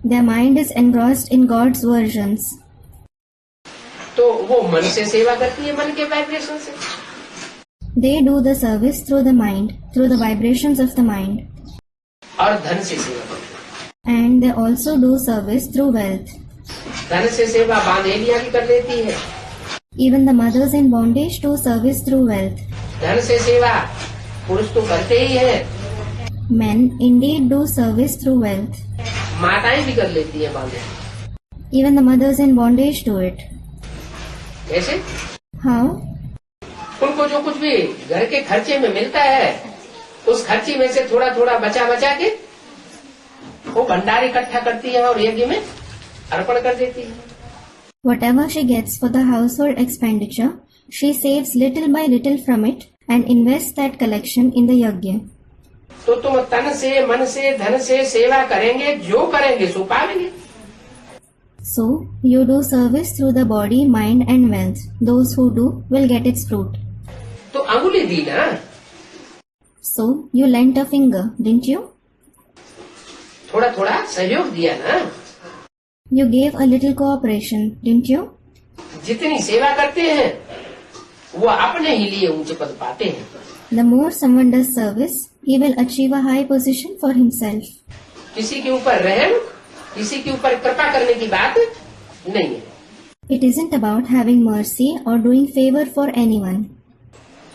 Their mind is engrossed in God's versions. तो वो मन से सेवा करती है, मन के वाइब्रेशन से। They do the service through the mind, through the vibrations of the mind. और धन से सेवा करती है। And they also do service through wealth. धन से सेवा बांधेलियां भी कर लेती है। Even the mothers in bondage do service through wealth. धन से सेवा पुरुष तो करते ही है, Men indeed do service through wealth. माताएं भी कर लेती है बांधे। Even the mothers in bondage do it. कैसे? How? उनको जो कुछ भी घर के खर्चे में मिलता है उस खर्ची में से थोड़ा थोड़ा बचा बचा के वो भंडार इकट्ठा करती है और यज्ञ में अर्पण कर देती है। Whatever she gets for the household expenditure, she saves little by little from it and invests that collection in the yajna. तो तुम तन से, मन से, धन से सेवा करेंगे, जो करेंगे सो पाएंगे। So, you do service through the body, mind and wealth. Those who do will get its fruit. तो अंगुली दी ना। So, you lent a finger, didn't you? थोड़ा थोड़ा सहयोग दिया ना। You gave a little cooperation, didn't you? जितनी सेवा करते हैं वो अपने ही लिए ऊंचे पद पाते हैं। The more someone does service, he will achieve a high position for himself. किसी के ऊपर रहम, किसी के ऊपर कृपा करने की बात नहीं है। It isn't about having mercy or doing favor for anyone.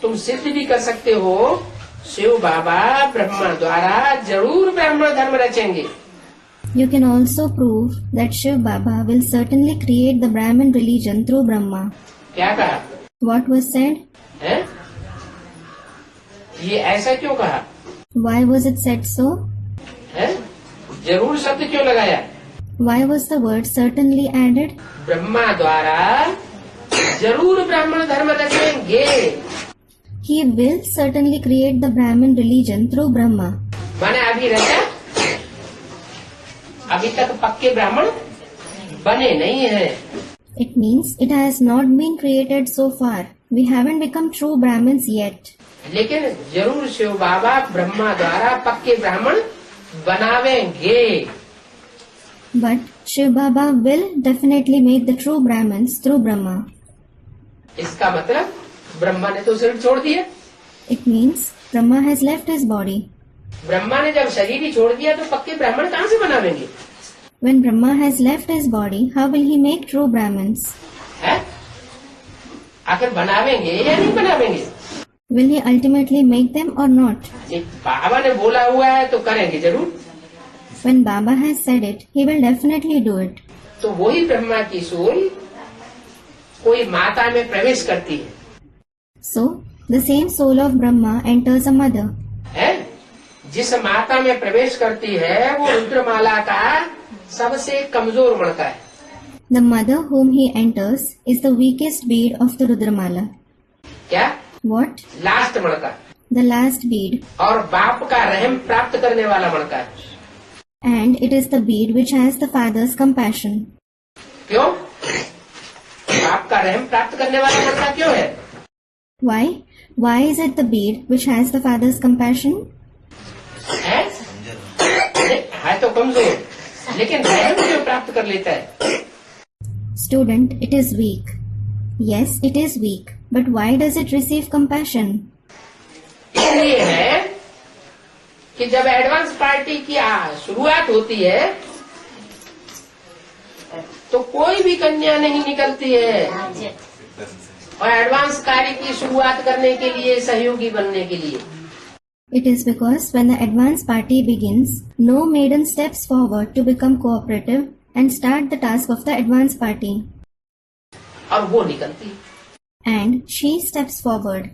तुम सिद्ध भी कर सकते हो, शिव बाबा ब्रह्मा द्वारा जरूर ब्राह्मण धर्म रचेंगे। You can also prove that Shiv Baba will certainly create the Brahmin religion through Brahma. क्या कहा? What was said? है? ये ऐसा क्यों कहा? Why was it said so? है? जरूर शब्द क्यों लगाया? Why was the word certainly added? Brahma द्वारा जरूर ब्राह्मण धर्म रचेंगे। He will certainly create the Brahmin religion through Brahma. माने अभी रचा, अभी तक पक्के ब्राह्मण बने नहीं हैं। It means it has not been created so far. We haven't become true Brahmins yet. लेकिन जरूर शिव बाबा ब्रह्मा द्वारा पक्के ब्राह्मण बनावेंगे। But Shiv Baba will definitely make the true Brahmins through Brahma. इसका मतलब ब्रह्मा ने तो शरीर छोड़ दिया। It means Brahma has left his body. Brahma ने जब शरीर ही छोड़ दिया तो पक्के ब्राह्मण कहाँ से बनावेंगे? When Brahma has left his body, how will he make true Brahmins? है? आखिर बनावेंगे या नहीं बनावेंगे? Will he ultimately make them or not? ये बाबा ने बोला हुआ है तो करेंगे जरूर। When Baba has said it, he will definitely do it. तो वही ब्रह्मा की सोल कोई माता में प्रवेश करती है। So, the same soul of Brahma enters a mother. है? जिस माता में प्रवेश करती है वो रुद्रमाला का सबसे कमजोर मणका है। The mother whom he enters is the weakest bead of the Rudramala. क्या? What? लास्ट मणका। The last bead. और बाप का रहम प्राप्त करने वाला मणका है। And it is the bead which has the father's compassion. क्यों? बाप का रहम प्राप्त करने वाला मणका क्यों है? Why? Why is it the bead which has the father's compassion? है? है तो कमजोर, लेकिन रहम क्यों प्राप्त कर लेता है? Student, it is weak. Yes, it is weak. But why does it receive compassion? इसलिए है कि जब एडवांस पार्टी की शुरुआत होती है तो कोई भी कन्या नहीं निकलती है और एडवांस कार्य की शुरुआत करने के लिए, सहयोगी बनने के लिए। It is because when the advance party begins, no maiden steps forward to become cooperative and start the task of the advance party. और वो निकलती And she steps forward.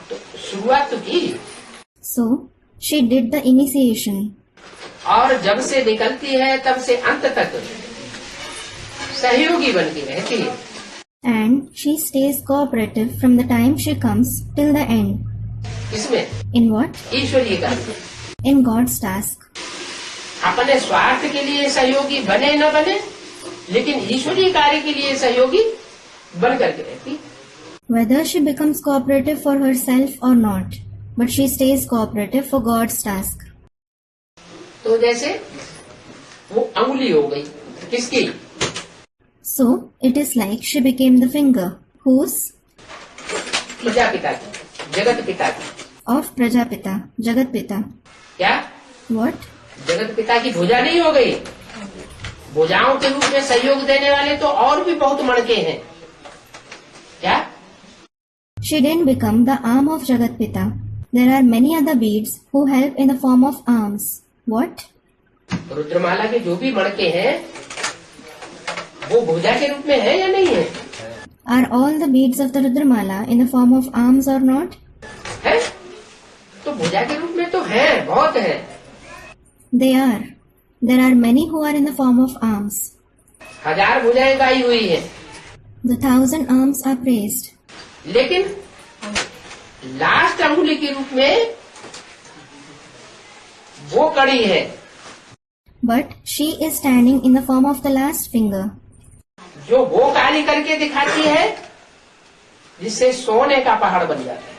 तो शुरुआत तो की, So, she did the initiation. और जब से निकलती है तब से अंत तक सहयोगी बन के रहती है। And she stays cooperative from the time she comes till the end. इसमें In what? ईश्वरीय का In God's task. अपने स्वार्थ के लिए सहयोगी बने न बने, लेकिन ईश्वरीय कार्य के लिए सहयोगी बन करके रहती। Whether she becomes cooperative for herself or not, but she stays cooperative for God's task. तो जैसे वो अंगुली हो गई किसकी? So, it is like she became the finger, whose? Prajapita की, जगत पिता की। Of Prajapita, Jagat Pita. क्या? What? जगत पिता की भुजा नहीं हो गई। भुजाओं के रूप में सहयोग देने वाले तो और भी बहुत मणके हैं। क्या? She didn't become the arm of Jagat Pita. There are many other beads who help in the form of arms. What? रुद्रमाला के जो भी मणके हैं वो भुजा के रूप में है या नहीं है? Are all the beads of the Rudramala in the form of arms or not? है? तो भुजा के रूप में तो है, बहुत है। They are. There are many who are in the form of arms. 1000 भुजाएं गाई हुई है, The 1000 arms are praised. लेकिन लास्ट अंगुली के रूप में वो कड़ी है। But she is standing in the form of the last finger. जो वो कार्य करके दिखाती है जिससे सोने का पहाड़ बन जाता है,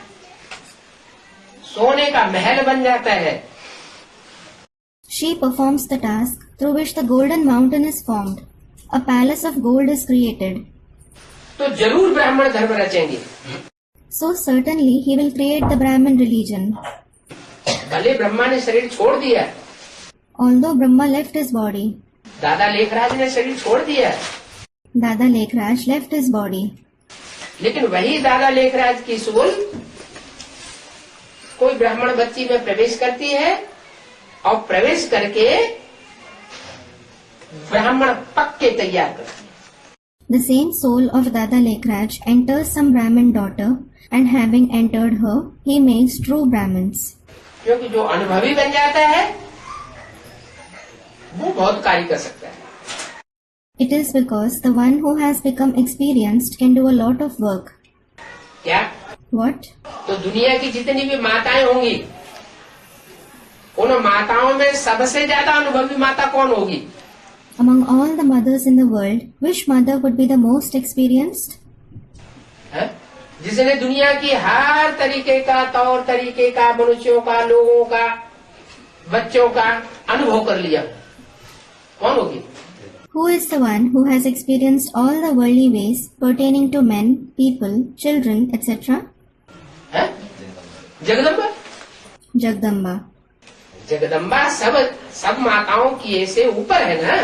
सोने का महल बन जाता है। She performs the task through which the golden mountain is formed. A palace of gold is created. तो जरूर ब्राह्मण धर्म रचेंगे। So certainly he will create the Brahmin religion. भले ब्रह्मा ने शरीर छोड़ दिया, Although Brahma left his body, दादा लेखराज ने शरीर छोड़ दिया, Dada Lekhraj left his body. लेकिन वही दादा लेखराज की सोल कोई ब्राह्मण बच्ची में प्रवेश करती है और प्रवेश करके ब्राह्मण पक्के तैयार करती है। The same soul of Dada Lekraj enters some Brahmin daughter and having entered her, he makes true Brahmins. क्योंकि जो अनुभवी बन जाता है वो बहुत कार्य कर सकता है। It is because the one who has become experienced can do a lot of work. क्या? What? तो दुनिया की जितनी भी माताएं होंगी उन माताओं में सबसे ज्यादा अनुभवी माता कौन होगी? Among all the mothers in the world, which mother would be the most experienced? है? जिसने दुनिया की हर तरीके का तौर तरीके का मनुष्यों का लोगों का बच्चों का अनुभव कर लिया, कौन होगी? Who is the one who has experienced all the worldly ways pertaining to men, people, children, etc.? है? जगदम्बा। Jagdamba. जगदम्बा सब माताओं की ऐसे ऊपर है ना।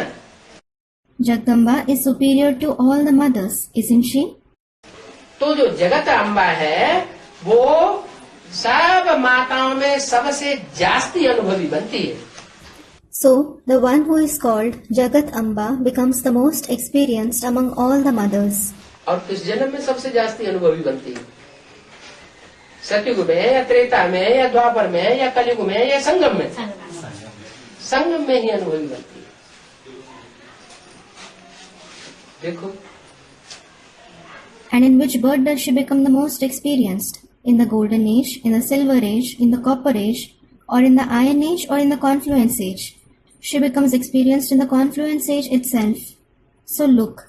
Jagdamba is superior to all the mothers, isn't she? तो जो जगत अम्बा है वो सब माताओं में सबसे जास्ती अनुभवी बनती है। So, the one who is called Jagat Amba becomes the most experienced among all the mothers. और किस जन्म में सबसे जास्ती अनुभवी बनती है? सतयुग में या त्रेता में या द्वापर में या कलयुग में या संगम में? संगम में ही अनुभवी बनती है। देखो। And in which birth does she become the most experienced? In the golden age, in the silver age, in the copper age, or in the iron age, or in the confluence age? She becomes experienced in the confluence age itself. So look.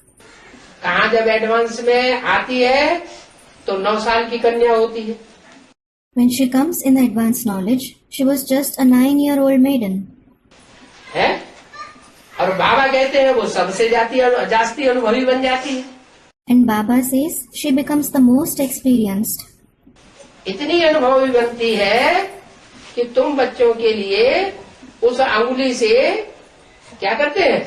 कहाँ जब advance में आती है तो 9 साल की कन्या होती है। When she comes in the advanced knowledge, she was just a 9-year-old maiden. है? और बाबा कहते हैं वो सबसे जास्ती अनुभवी बन जाती है। And Baba says she becomes the most experienced. इतनी अनुभवी बनती है कि तुम बच्चों के लिए उस अंगुली से क्या करते हैं?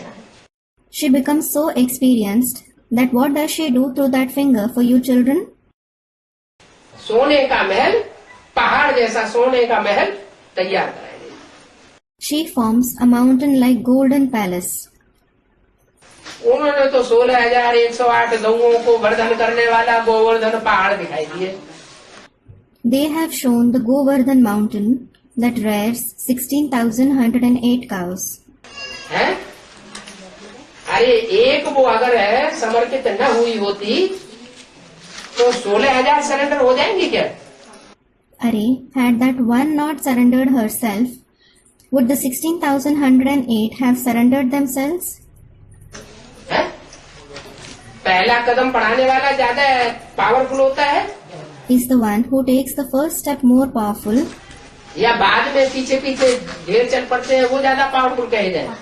She becomes so experienced that what does she do through that finger for you children? सोने का महल, पहाड़ जैसा सोने का महल तैयार कराएंगे। She forms a mountain like golden palace. उन्होंने तो 16,108 गौओं को वर्धन करने वाला गोवर्धन पहाड़ दिखाई दिए। They have shown the Govardhan mountain that rears 16,108 cows. है? अरे एक वो अगर है समर्पित न हुई होती तो 16,000 सरेंडर हो जाएंगे क्या? Are, had that one not surrendered herself, would the 16,108 have surrendered themselves? है? पहला कदम बढ़ाने वाला ज्यादा पावरफुल होता है Is the one who takes the first step more powerful, या बाद में पीछे पीछे ढेर चल पड़ते हैं वो ज्यादा पावरफुल कहे जाए?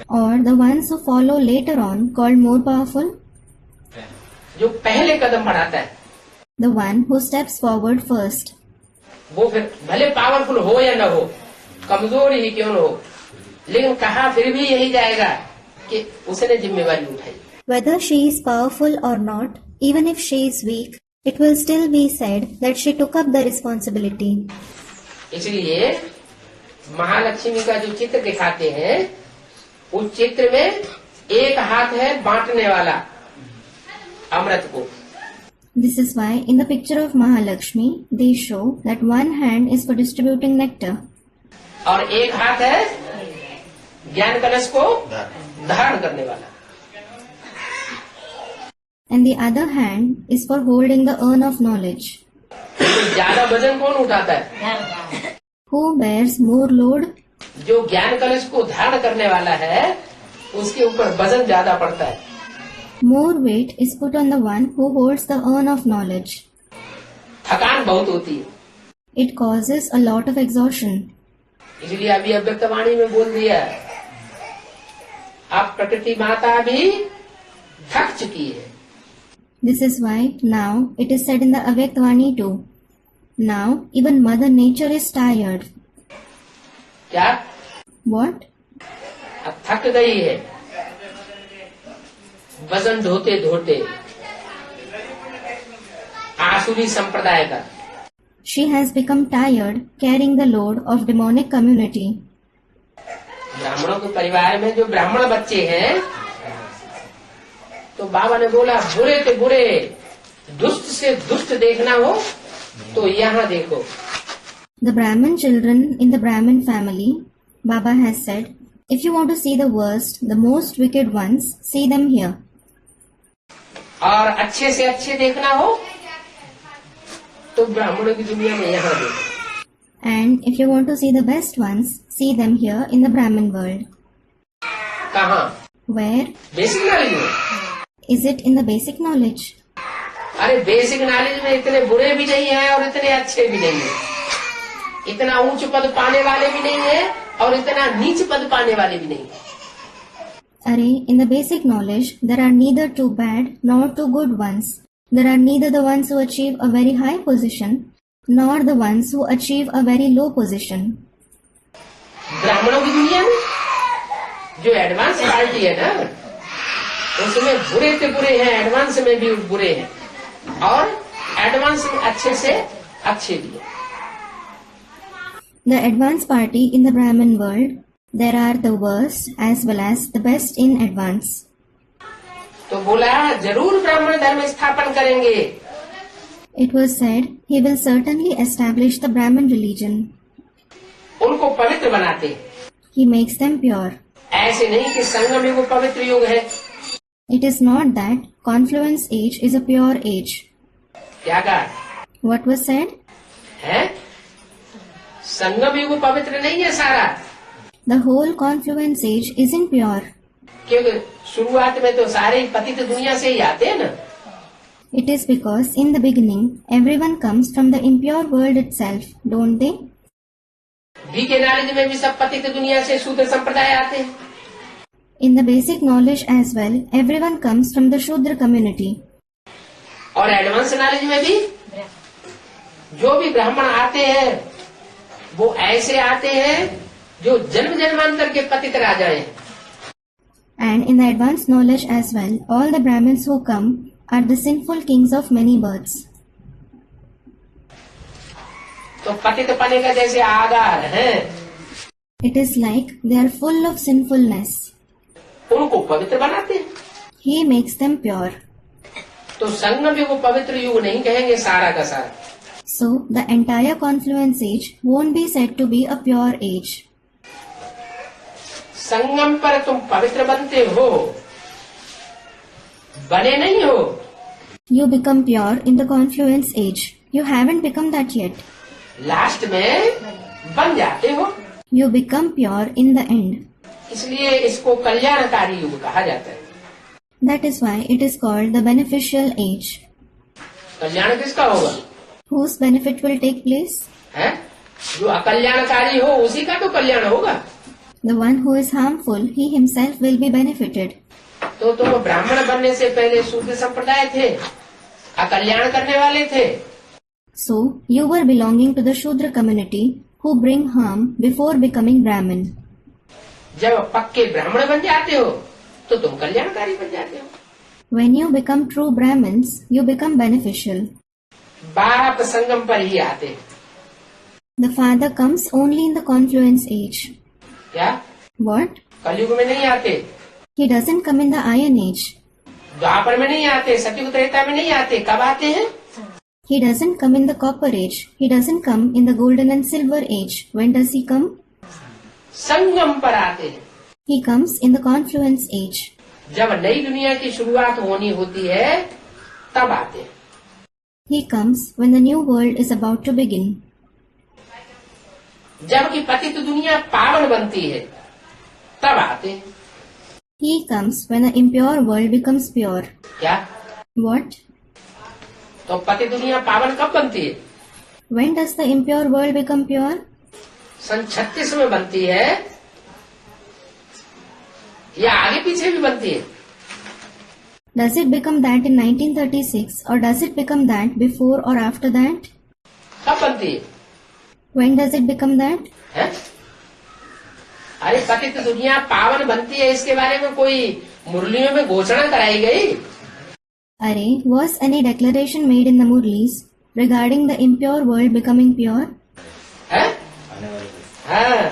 or the ones who follow later on called more powerful? जो पहले कदम बढ़ाता है The one who steps forward first. वो फिर भले पावरफुल हो या न हो, कमजोर ही क्यों न हो, लेकिन कहा फिर भी यही जाएगा कि उसने जिम्मेवारी उठाई। Whether she is powerful or not, even if she is weak, it will still be said that she took up the responsibility. इसलिए महालक्ष्मी का जो चित्र दिखाते हैं उस चित्र में एक हाथ है बांटने वाला अमृत को। This is why in the picture of Mahalakshmi, they show that one hand is for distributing nectar और एक हाथ है ज्ञान कलश को धारण करने वाला। and the other hand is for holding the urn of knowledge. तो ज्यादा वजन कौन उठाता है? Who bears more load? जो ज्ञान कलश को धारण करने वाला है उसके ऊपर वजन ज्यादा पड़ता है। More weight is put on the one who holds the urn of knowledge. थकान बहुत होती है, It causes a lot of exhaustion. इसलिए अभी अव्यक्तवाणी में बोल दिया है, अब प्रकृति माता भी थक चुकी है। This is why now it is said in the Avyaktvani too. Now even Mother Nature is tired. क्या? What? अब थक गई है वजन ढोते ढोते आसुरी संप्रदाय का। She has become tired carrying the load of demonic community. ब्राह्मणों के परिवार में जो ब्राह्मण बच्चे हैं, तो बाबा ने बोला बुरे से बुरे, दुष्ट से दुष्ट देखना हो तो यहाँ देखो। The Brahmin children in the Brahmin family, Baba has said, if you want to see the worst, the most wicked ones, see them here. और अच्छे से अच्छे देखना हो तो ब्राह्मणों की दुनिया में यहाँ देखो। And if you want to see the best ones, see them here in the Brahmin world. कहाँ? Where? बेसिक नॉलेज में। Is it in the basic knowledge? अरे बेसिक नॉलेज में इतने बुरे भी नहीं है और इतने अच्छे भी नहीं है, इतना ऊंच पद पाने वाले भी नहीं है और इतना नीच पद पाने वाले भी नहीं है। Arey, in the basic knowledge, there are neither too bad nor too good ones. There are neither the ones who achieve a very high position nor the ones who achieve a very low position. ब्राह्मणों की दुनिया में जो advance party है ना, उसमें बुरे से बुरे हैं, एडवांस में भी बुरे हैं और एडवांस में अच्छे से अच्छे भी हैं। The advanced party in the Brahmin world, there are the worst as well as the best in advance. तो बोला जरूर ब्राह्मण धर्म स्थापन करेंगे। It was said, he will certainly establish the Brahmin religion. उनको पवित्र बनाते, He makes them pure. ऐसे नहीं कि संगम युग पवित्र युग है। It is not that confluence age is a pure age. क्या कहा What was said? है? संगम युग पवित्र नहीं है सारा, The whole confluence age isn't pure. क्योंकि शुरुआत में तो सारे ही पतित दुनिया से ही आते हैं ना। It is because in the beginning, everyone comes from the impure world itself, don't they? B K knowledge में भी सब पतित दुनिया से शूद्र संप्रदाय आते हैं। In the basic knowledge as well, everyone comes from the Shudra community. और एडवांस नॉलेज में भी जो भी ब्राह्मण आते हैं वो ऐसे आते हैं जो जन्म जन्मांतर के पतित राजा हैं। And in the advanced knowledge as well, all the Brahmins who come are the sinful kings of many births. तो पतित पने का जैसे आधार है, It is like they are full of sinfulness. उनको पवित्र बनाते हैं। He makes them pure. तो संगम युग पवित्र युग नहीं कहेंगे सारा का सारा। So the entire confluence age won't be said to be a pure age. संगम पर तुम पवित्र बनते हो, बने नहीं हो। You become pure in the confluence age. You haven't become that yet. Last में बन जाते हो। You become pure in the end. इसलिए इसको कल्याणकारी युग कहा जाता है। That is why it is called the beneficial age. कल्याण किसका होगा? Whose benefit will take place? है? जो अकल्याणकारी हो उसी का तो कल्याण होगा। The one who is harmful, he himself will be benefited. तो तुम ब्राह्मण बनने से पहले शूद्र संप्रदाय थे, अकल्याण करने वाले थे। So, you were belonging to the Shudra community who bring harm before becoming Brahmin. जब पक्के ब्राह्मण बन जाते हो तो तुम कल्याणकारी बन जाते हो। When you become true Brahmins, you become beneficial. बाप संगम पर ही आते। The father comes only in the confluence age. क्या? What? कलयुग में नहीं आते, He doesn't come in the Iron Age. द्वापर में नहीं आते, सतयुग त्रेता में नहीं आते। कब आते हैं? He doesn't come in the Copper Age. He doesn't come in the Golden and Silver Age. When does he come? संगम पर आते हैं। He comes in the confluence age. जब नई दुनिया की शुरुआत होनी होती है तब आते हैं। He comes when the new world is about to begin. जबकि पतित दुनिया पावन बनती है तब आते हैं। He comes when the impure world becomes pure. क्या? What? तो पतित दुनिया पावन कब बनती है? When does the impure world become pure? सन 36 में बनती है या आगे पीछे भी बनती है? Does it become that in 1936 or does it become that before or after that? कब बनती है? When does it become that? है? अरे पतित दुनिया पावन बनती है इसके बारे में कोई मुरलियों में घोषणा कराई गई? Arey, was any declaration made in the Murlis regarding the impure world becoming pure? है? हाँ,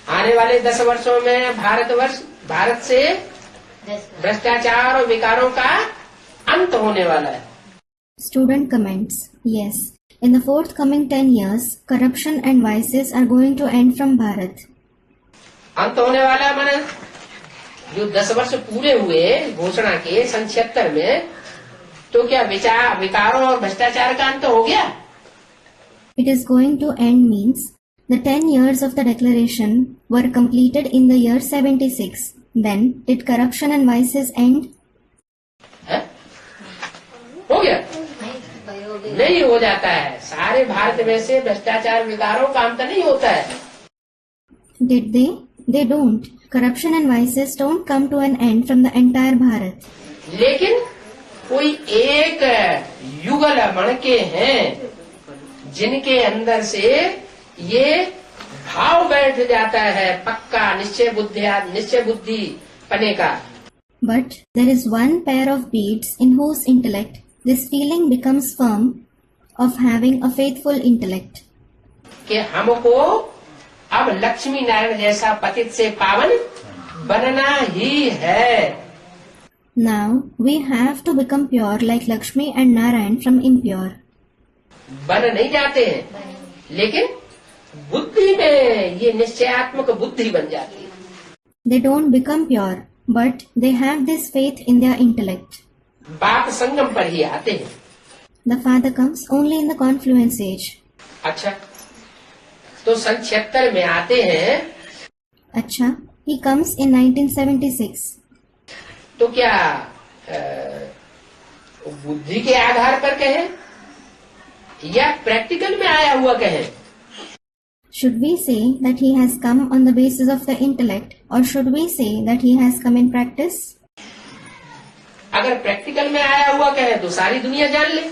आने वाले 10 वर्षों में भारत से भ्रष्टाचार और विकारों का अंत होने वाला है। Student comments, yes, in the forthcoming 10 years, corruption and vices are going to end from Bharat. अंत होने वाला है माने जो 10 वर्ष पूरे हुए घोषणा के सन 76 में, तो क्या विकारों और भ्रष्टाचार का अंत हो गया? It is going to end means the 10 years of the declaration were completed in the year 76. Then did corruption and vices end? है? हो गया? नहीं हो जाता है। सारे भारत में से भ्रष्टाचार विकारों का अंत नहीं होता है। Did they? They don't. Corruption and vices don't come to an end from the entire Bharat. लेकिन कोई एक युगल मणके हैं जिनके अंदर से ये भाव बैठ जाता है पक्का निश्चय बुद्धि पने का। But there is one pair of beads in whose intellect this feeling becomes firm of having a faithful intellect. कि हमको अब लक्ष्मी नारायण जैसा पतित से पावन बनना ही है। Now we have to become pure like Lakshmi and Narayan from impure. बन नहीं जाते हैं, लेकिन बुद्धि में ये निश्चयात्मक बुद्धि बन जाती है। They don't become pure, but they have this faith in their intellect. बाप संगम पर ही आते हैं। The father comes only in the confluence age. अच्छा, तो सन 76 में आते हैं। अच्छा, he comes in 1976. तो क्या बुद्धि के आधार पर कहें या प्रैक्टिकल में आया हुआ कहें? Should we say that he has come on the basis of the intellect, or should we say that he has come in practice? अगर प्रैक्टिकल में आया हुआ कहे तो सारी दुनिया जान ले।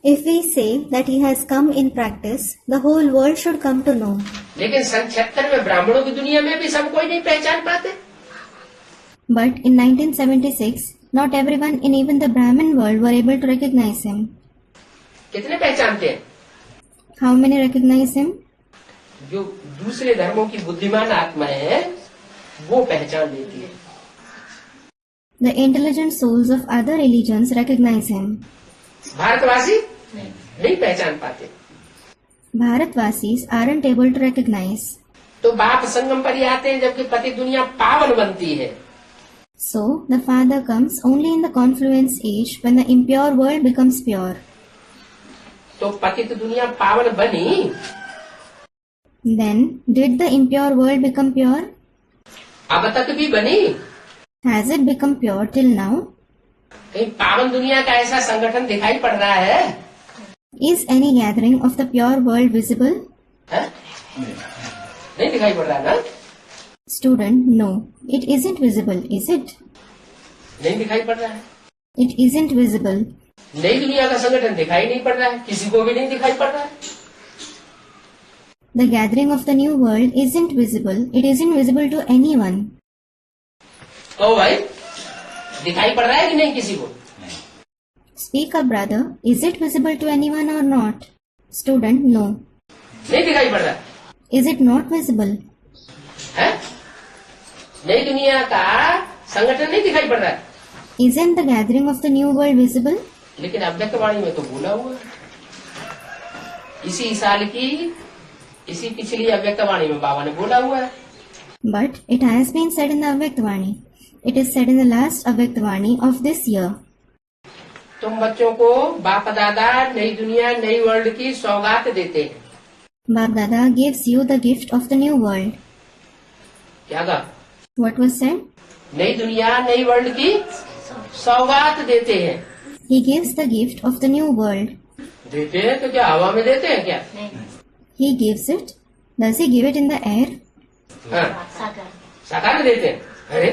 If we say that he has come in practice, the whole world should come to know. लेकिन सन 76 में ब्राह्मणों की दुनिया में भी सब कोई नहीं पहचान पाते। But in 1976, not everyone in even the Brahmin world were able to recognize him. कितने पहचानते हैं? How many recognize him? जो दूसरे धर्मों की बुद्धिमान आत्माएं हैं वो पहचान लेती है। The intelligent souls of other religions recognize him. भारतवासी नहीं पहचान पाते। Bharatvasis aren't able to recognize. तो बाप संगम पर ही आते हैं जबकि पति दुनिया पावन बनती है। So the father comes only in the confluence age when the impure world becomes pure. तो पतित दुनिया पावन बनी। Then did the impure world become pure? अब तक भी बनी। Has it become pure till now? कहीं पावन दुनिया का ऐसा संगठन दिखाई पड़ रहा है? Is any gathering of the pure world visible? है? नहीं दिखाई पड़ रहा ना? Student, no. It isn't visible, is it? नहीं दिखाई पड़ रहा है। It isn't visible. नई दुनिया का संगठन दिखाई नहीं पड़ रहा है, किसी को भी नहीं दिखाई पड़ रहा है। The gathering of the new world isn't visible. It isn't visible to anyone. तो भाई दिखाई पड़ रहा है कि नहीं किसी को? Speak up, brother. Is it visible to anyone or not? Student, no. नहीं दिखाई पड़ रहा। Is it not visible? है? नई दुनिया का संगठन नहीं दिखाई पड़ रहा है। Isn't the gathering of the new world visible? लेकिन अव्यक्त वाणी में तो बोला हुआ है। इसी साल की इसी पिछली अव्यक्त वाणी में बाबा ने बोला हुआ है। But it has been said in the Avyaktavani. It is said in the last Avyaktavani of this year. तुम बच्चों को बाप दादा नई दुनिया नई वर्ल्ड की सौगात देते हैं। Bap Dada gives you the gift of the new world. क्या कहा? What was said? नई दुनिया नई वर्ल्ड की सौगात देते हैं। He gives the gift of the new world. देते हैं तो क्या हवा में देते हैं क्या? He gives it. Does he give it in the air? हाँ, साकार में देते हैं। अरे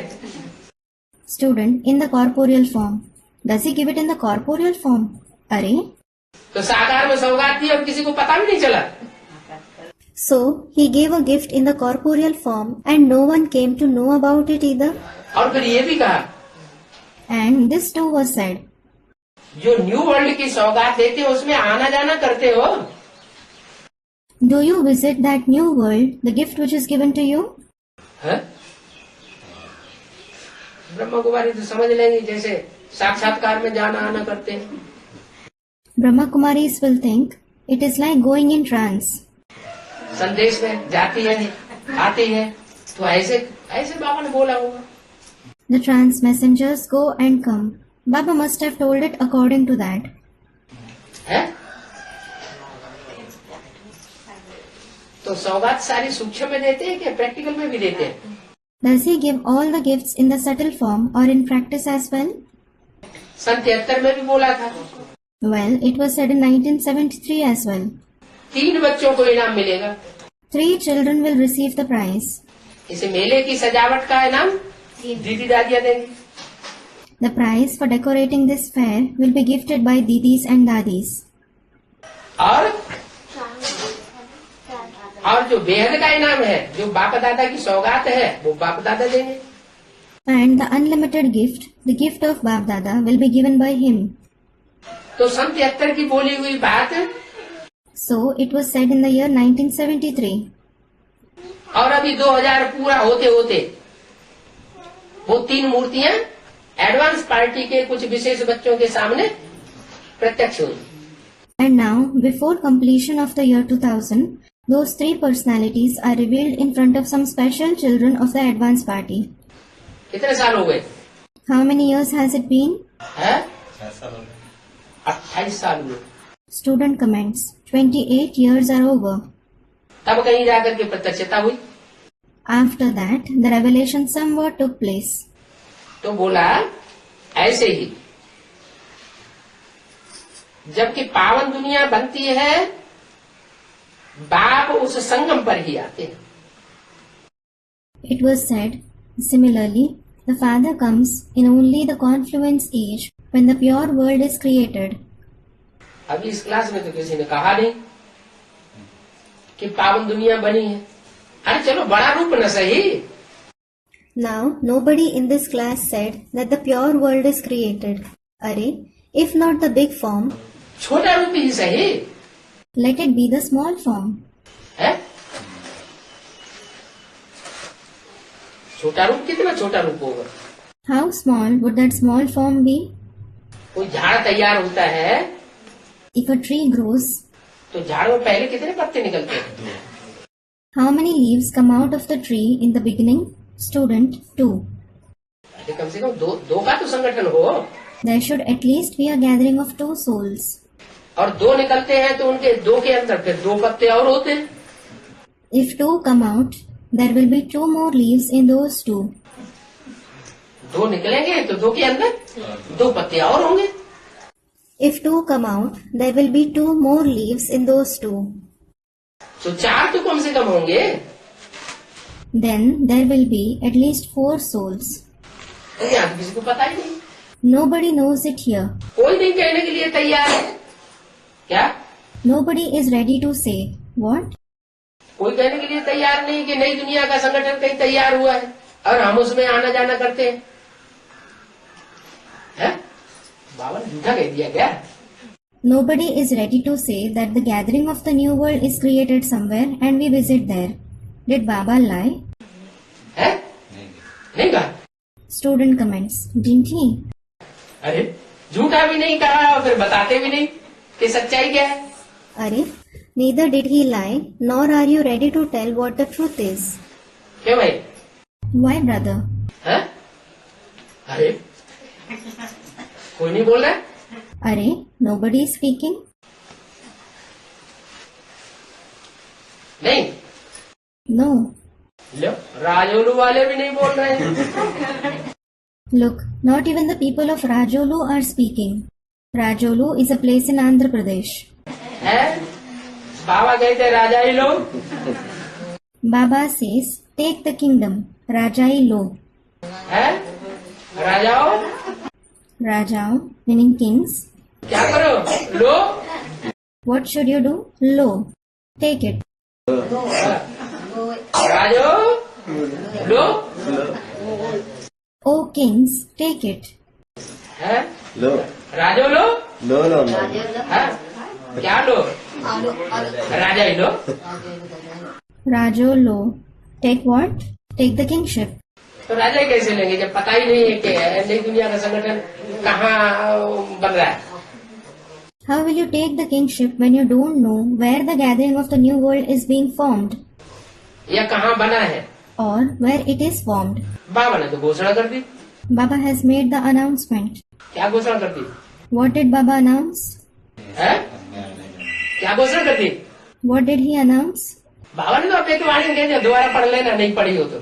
Student, in the corporeal form. Does he give it in the corporeal form? अरे तो साकार में सौगात दी और किसी को पता भी नहीं चला। So, he gave a gift in the corporeal form and no one came to know about it either. और फिर ये भी कहा, And this too was said. जो न्यू वर्ल्ड की सौगात देते हो उसमें आना जाना करते हो। Do you visit that new world, the gift which is given to you? है? ब्रह्मा कुमारी तो समझ लेंगे जैसे साक्षात्कार में जाना आना करते हैं। Brahma Kumaris will think it is like going in trance. संदेश में जाती है आती है तो ऐसे ऐसे बाबा ने बोला होगा। The trance messengers go and come. Baba must have told it according to that. है? तो सौगात सारी सूक्ष्म में देते हैं कि प्रैक्टिकल में भी देते हैं? Does he give all the gifts in the subtle form or in practice as well? सन 73 में भी बोला था। Well, it was said in 1973 as well. 3 बच्चों को इनाम मिलेगा। 3 children will receive the prize. इसे मेले की सजावट का इनाम दीदी दादियाँ देंगे। The prize for decorating this fair will be gifted by didis and dadis. और जो बेहद का इनाम है, जो बाप दादा की सौगात है, वो बाप दादा देंगे। And the unlimited gift, the gift of Bap Dada, will be given by him. तो सन 73 की बोली हुई बात, So it was said in the year 1973. और अभी 2000 पूरा होते होते वो 3 मूर्तियां एडवांस पार्टी के कुछ विशेष बच्चों के सामने प्रत्यक्ष हुई। And now, before completion of the year 2000, those 3 personalities are revealed in front of some special children of the advance party. कितने साल हो गए? How many years has it been? है? 28 साल हुए। Student comments, 28 years are over. तब कहीं जाकर के प्रत्यक्षता हुई। After that, the revelation somewhat took place. तो बोला ऐसे ही जबकि पावन दुनिया बनती है, बाप उस संगम पर ही आते हैं। It was said, similarly, the Father comes in only the confluence age when the pure world is created. अभी इस क्लास में तो किसी ने कहा नहीं कि पावन दुनिया बनी है। अरे चलो बड़ा रूप न सही। Now, nobody in this class said that the pure world is created. Arey, if not the big form, छोटा रूप ही सही let it be the small form. है। छोटा रूप कितना छोटा रूप होगा? How small would that small form be? कोई झाड़ तैयार होता है If a tree grows, तो झाड़ में पहले कितने पत्ते निकलते हैं? how many leaves come out of the tree in the beginning? Student 2. पहले कम से कम दो का तो संगठन हो। There should at least be a gathering of 2 souls. और 2 निकलते हैं तो उनके 2 के अंदर फिर 2 पत्ते और होते हैं। If 2 come out, there will be 2 more leaves in those 2. 2 निकलेंगे तो 2 के अंदर 2 पत्ते और होंगे। If 2 come out, there will be 2 more leaves in those 2. तो 4 तो कम से कम होंगे। Then there will be at least 4 souls. तो यहाँ तो किसी को पता ही नहीं। Nobody knows it here. कोई नहीं कहने के लिए तैयार है। क्या? Nobody is ready to say, what? कोई कहने के लिए तैयार नहीं कि नई दुनिया का संगठन कहीं तैयार हुआ है और हम उसमें आना जाना करते हैं। है? बाबा ने झूठा कह दिया क्या? Nobody is ready to say that the gathering of the new world is created somewhere and we visit there. Did Baba lie? है? नहीं कहा। Student comments, didn't he? अरे झूठा भी नहीं कहा और फिर बताते भी नहीं कि सच्चाई क्या है। Arey, neither did he lie, nor are you ready to tell what the truth is. क्यों भाई? Why, brother? है? अरे कोई नहीं बोल रहा है? Arey, nobody is speaking? नहीं। No. लो राजोलू वाले भी नहीं बोल रहे हैं। Look, not even the people of Rajolu are speaking. Rajolu is a place in Andhra Pradesh. है? बाबा कहते राजाई लो। Baba says, take the kingdom, Rajai lo. है? राजाओ Rajao, meaning kings. क्या करो? लो। What should you do? Lo. Take it. राजो लो। O kings, take it. है? लो राजो लो। लो लो लो है? क्या लो? राजा ही लो। Rajo lo. Take what? Take the kingship. तो राजा ही कैसे लेंगे जब पता ही नहीं है कि नई दुनिया का संगठन कहाँ बन रहा है। How will you take the kingship when you don't know where the gathering of the new world is being formed या कहाँ बना है। or where it is formed? बाबा ने तो घोषणा कर दी। Baba has made the announcement. क्या घोषणा कर दी What did Baba announce? है? क्या घोषणा कर दी? What did he announce? बाबा ने तो अपने तो वाणी कह दिया, दोबारा पढ़ लेना नहीं पढ़ी हो तो।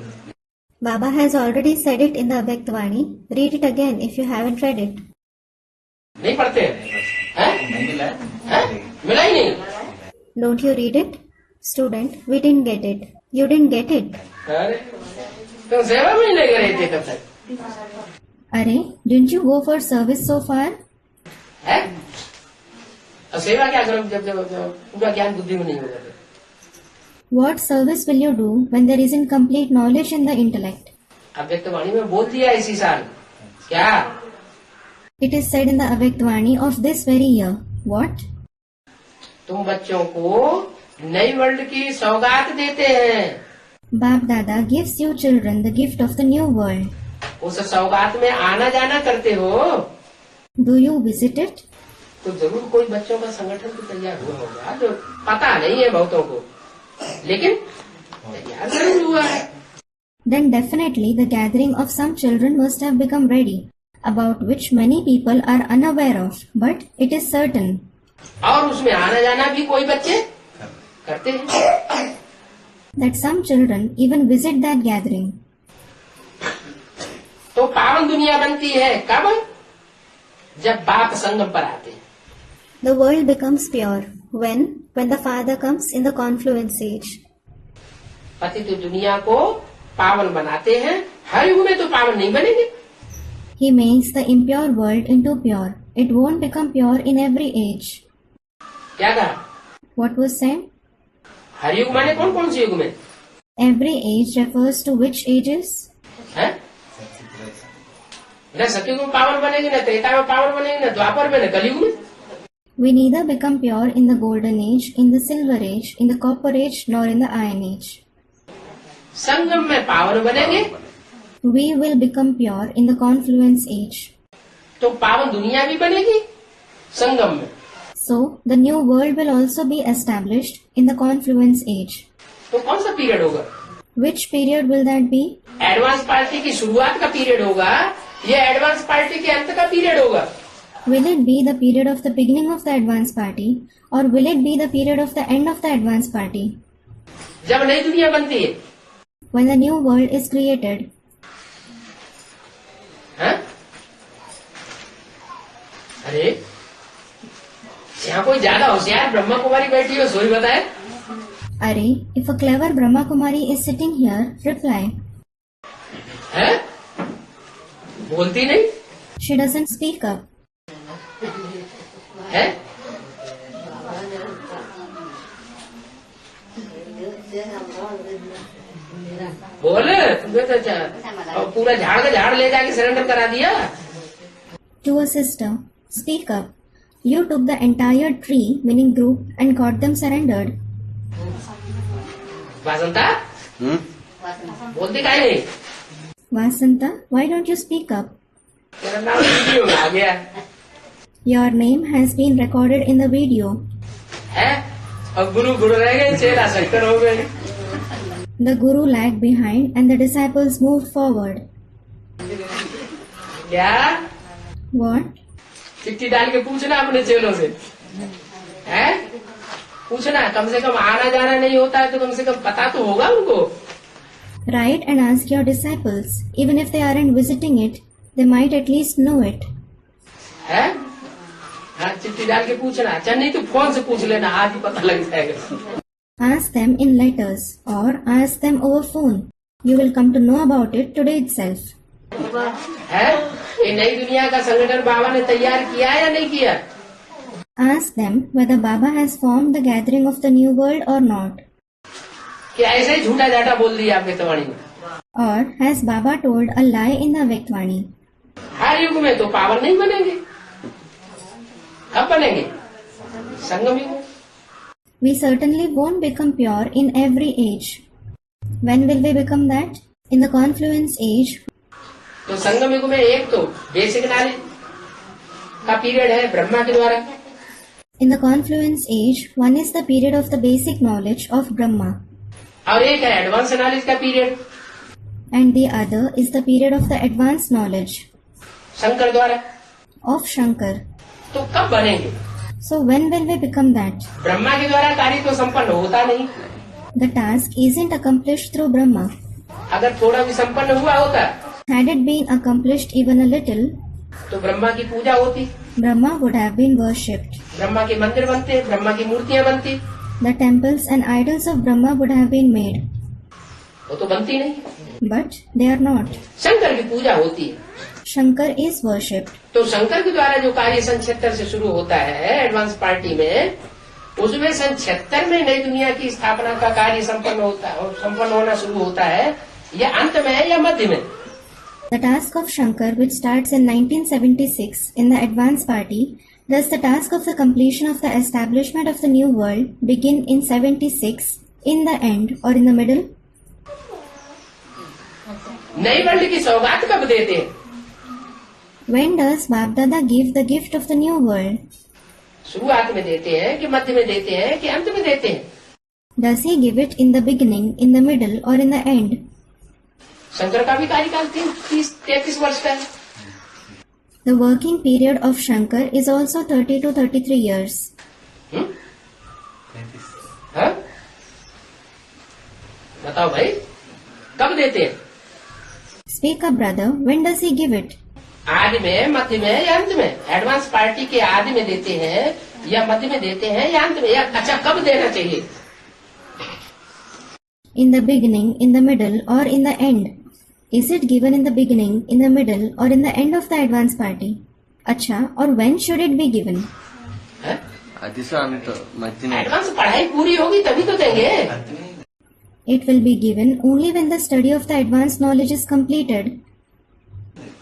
Baba has already said it in the Avyaktvani. Read it again if you haven't read it. नहीं पढ़ते हैं? मिला ही नहीं। Don't you read it? Student, we didn't get it. You didn't get it. अरे तुम सेवा में ही नहीं रहे थे तब तक। Arey, didn't you go for service so far? है? और सेवा क्या करो जब पूरा ज्ञान बुद्धि में नहीं होगा तो? What service will you do when there isn't complete knowledge in the intellect? अव्यक्तवाणी में बोल दिया इसी साल। क्या? It is said in the Avyaktvani of this very year. What? तुम बच्चों को नई वर्ल्ड की सौगात देते हैं। Bap Dada gives you children the gift of the new world. उस सौगात में आना जाना करते हो Do you visit it? तो जरूर कोई बच्चों का संगठन तो तैयार हुआ होगा जो पता नहीं है बहुतों को, लेकिन तैयार जरूर हुआ है। Then definitely the gathering of some children must have become ready, about which many people are unaware of, but it is certain. और उसमें आना जाना भी कोई बच्चे करते हैं। That some children even visit that gathering. तो पावन दुनिया बनती है कब? जब बाप संगम पर आते हैं। The world becomes pure when the Father comes in the confluence age. पति तो दुनिया को पावन बनाते हैं, हर युग में तो पावन नहीं बनेंगे। He makes the impure world into pure. It won't become pure in every age. क्या कहा? What was said? हर युग माने कौन कौन से युग में? Every age refers to which ages? है? न सतयुग में पावन बनेंगे, न त्रेता में पावन बनेंगे, न द्वापर में, न कलयुग में। We neither become pure in the golden age, in the silver age, in the copper age, nor in the iron age. संगम में पावन बनेंगे We will become pure in the confluence age. तो पावन दुनिया भी बनेगी संगम में। So, the new world will also be established in the confluence age. तो कौन सा पीरियड होगा? Which period will that be? Advance party की शुरुआत का पीरियड होगा, ये एडवांस पार्टी के अंत का पीरियड होगा। Will it be the period of the beginning of the advance party, or will it be the period of the end of the advance party? जब नई दुनिया बनती है, When the new world is created. हाँ? अरे यहाँ कोई ज्यादा होशियार ब्रह्मा कुमारी बैठी हो, सोई बताए। Arey, if a clever Brahma Kumari is sitting here, reply. है? बोलती नहीं She doesn't speak up. है? बोल तुम्हें तो और पूरा झाड़ का झाड़ ले जाके सरेंडर करा दिया। To a sister, speak up. You took the entire tree, meaning group, and got them surrendered. वासंता बोलती काहे नहीं? Vasanta, why don't you speak up? तेरा नाम वीडियो में आ गया Your name has been recorded in the video. है, और गुरु गुरु रह गए, चेला शंकर हो गए। The guru lagged behind and the disciples moved forward. क्या? What? चिट्ठी डाल के पूछना अपने चेलों से, है? पूछना, कम से कम आना जाना नहीं होता है तो कम से कम पता तो होगा उनको। Write and ask your disciples. Even if they aren't visiting it, they might at least know it. है? हाँ, चिट्ठी डाल के पूछना, अच्छा नहीं तो फोन से पूछ लेना, आज ही पता लग जाएगा। Ask them in letters or ask them over phone. You will come to know about it today itself. है? ये नई दुनिया का संगठन बाबा ने तैयार किया या नहीं किया? Ask them whether Baba has formed the gathering of the new world or not. क्या ऐसे ही झूठा झाटा बोल दिया आपके तवाणी में? Or has Baba told a lie in the Avyaktvani? हर युग में तो पावन नहीं बनेंगे। कब बनेंगे? संगम युग में। We certainly won't become pure in every age. When will we become that? In the confluence age. तो संगम युग में एक तो बेसिक नॉलेज का पीरियड है ब्रह्मा के द्वारा. In the confluence age, one is the period of the basic knowledge of Brahma, और एक है एडवांस नॉलेज का period and the other is the period of the advanced knowledge Shankar द्वारा. of Shankar. तो कब बनेंगे? So when will we become that? Brahma के द्वारा कार्य तो संपन्न होता नहीं. The task isn't accomplished through Brahma. अगर थोड़ा भी संपन्न हुआ होता Had it been accomplished even a little, तो ब्रह्मा की पूजा होती, Brahma would have been worshipped. Brahma के मंदिर बनते, ब्रह्मा की मूर्तियां बनती. The temples and idols of Brahma would have been made. वो तो बनती नहीं. But they are not. Shankar की पूजा होती है. Shankar is worshipped. तो शंकर के द्वारा जो कार्य सन 76 से शुरू होता है एडवांस पार्टी में, उसमें सन 76 में नई दुनिया की स्थापना का कार्य संपन्न होना शुरू होता है. या अंत में है या मध्य में? The task of Shankar, which starts in 1976 in the advance party, does the task of the completion of the establishment of the new world begin in 76, in the end or in the middle? नई world की सौगात कब देते हैं? When does Bapdada give the gift of the new world? शुरुआत में देते हैं कि मध्य में देते हैं कि अंत में देते हैं? Does he give it in the beginning, in the middle or in the end? Shankar का भी कार्यकाल 33 वर्ष का है. The working period of Shankar is also 30 to 33 years. हाँ? बताओ भाई, कब देते हैं? Speak up, brother. When does he give it? आदि में, मध्य में या अंत में? एडवांस पार्टी के आदि में देते हैं या मध्य में देते हैं या अंत में? या अच्छा कब देना चाहिए? In the beginning, in the middle or in the end? Is it given in the beginning, in the middle or in the end of the advance party? अच्छा, और when should it be given? आदि से अंत मध्य में. Advance पढ़ाई पूरी होगी तभी तो देंगे. It will be given only when the study of the advanced knowledge is completed.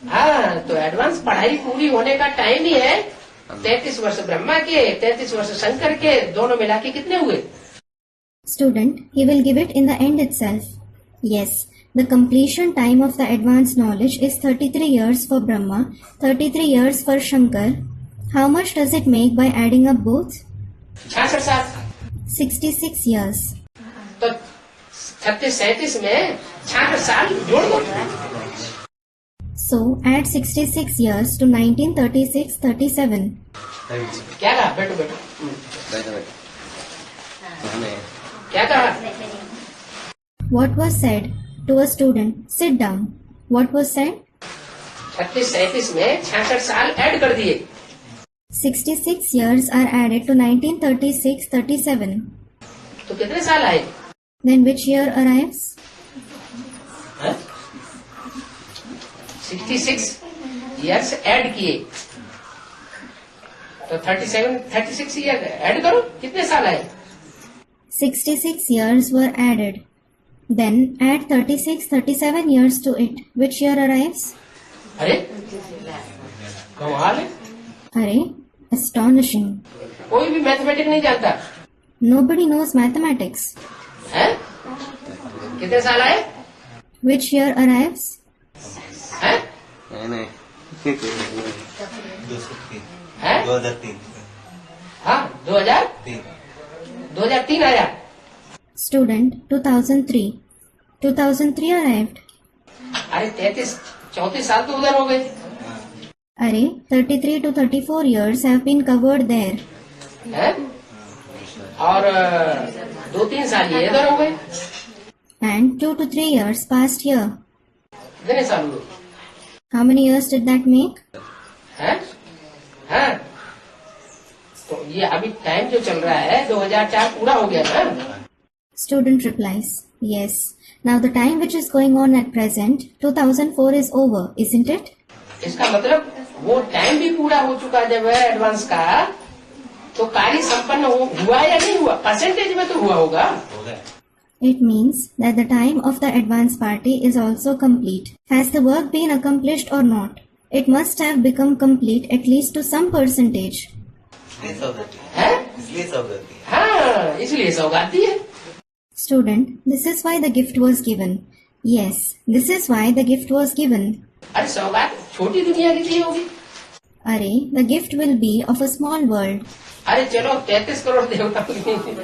हाँ, तो एडवांस पढ़ाई पूरी होने का टाइम ही है 33 वर्ष ब्रह्मा के, 33 वर्ष शंकर के, दोनों मिला के कितने हुए? Student, he will give it in the end itself. Yes, the completion time of the advanced knowledge is 33 years for Brahma, 33 years for Shankar. How much does it make by adding up both? 66 साल. 66 years. तो 36-37 में 66 साल जोड़ दो. So, add 66 years to 1936-37. क्या कहा? बैठो बैठो. बैठो बैठो. हमें क्या कहा? What was said to a student? Sit down. What was said? 36-37 में 66 साल ऐड कर दिए. 66 years are added to 1936-37. तो कितने साल आए? Then which year arrives? 66 years add किए तो 36 ईयर ऐड करो, कितने साल आए? 66 years were added. Then add 37 years to it. Which year arrives? अरे कमाल है. Arey, astonishing. कोई भी मैथमेटिक्स नहीं जानता Nobody knows mathematics. है? कितने साल आए? Which year arrives? है? नहीं. है? 2003. हाँ 2003 आया. Student, 2003. 2003 arrived. अरे 34 साल तो उधर हो गए. Arey, 33 to 34 years have been covered there. है? और 2-3 साल ये इधर हो गए. And 2 to 3 years passed here. कितने साल हुए? How many years did that make? है? है? तो ये अभी टाइम जो चल रहा है 2004 पूरा हो गया ना. Student replies, yes. Now the time which is going on at present, 2004 is over, isn't it? इसका मतलब वो टाइम भी पूरा हो चुका जब है एडवांस का, तो कार्य संपन्न हुआ या नहीं हुआ? परसेंटेज में तो हुआ होगा. It means that the time of the advance party is also complete. Has the work been accomplished or not? It must have become complete at least to some percentage. इसलिए सौग आती है। है? इसलिए सौग आती है। हाँ, इसलिए सौगाती है। Student, this is why the gift was given. Yes, this is why the gift was given. अरे सौगात छोटी दुनिया की दी होगी। Array, the gift will be of a small world. अरे चलो 33 करोड़ देवताओं की नहीं,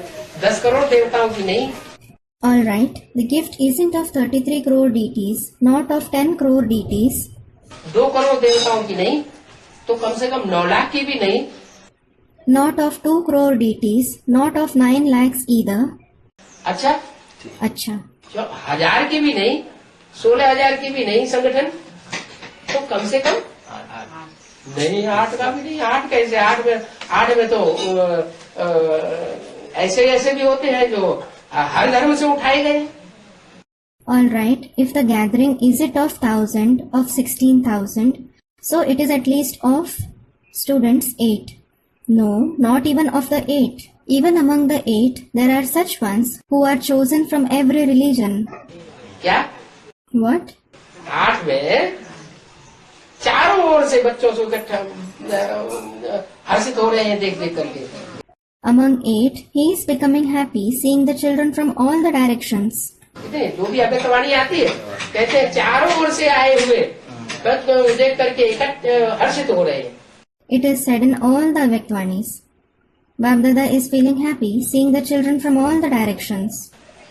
10 करोड़ देवताओं की नहीं। Alright, the gift isn't of 33 crore deities, not of 10 crore deities, 2 crore देवताओं की नहीं, तो कम से कम 9 लाख की भी नहीं। not of 2 crore deities, not of 9 lakhs either. अच्छा, अच्छा, जो 1000 की भी नहीं, 16,000 की भी नहीं संगठन, तो कम से कम नहीं 8 का भी नहीं। 8 कैसे? 8 में तो ऐसे भी होते हैं जो हर धर्म से उठाए गए। alright, if the gathering is it of 1000, of 16,000, so it is at least of students 8. No, not even of the 8. Even among the 8, there are such ones who are chosen from every religion. क्या? What? 8 में चारों ओर से बच्चों से इकट्ठा हर्षित हो रहे हैं देख करके। Among 8, he is becoming happy seeing the children from all the directions. इतने जो भी अव्यक्तवाणी आती है, कहते हैं चारों ओर से आए हुए बच्चों को देख करके हर्षित हो रहे हैं। It is said in all the Avyaktvanis. Babdada is feeling happy seeing the children from all the directions.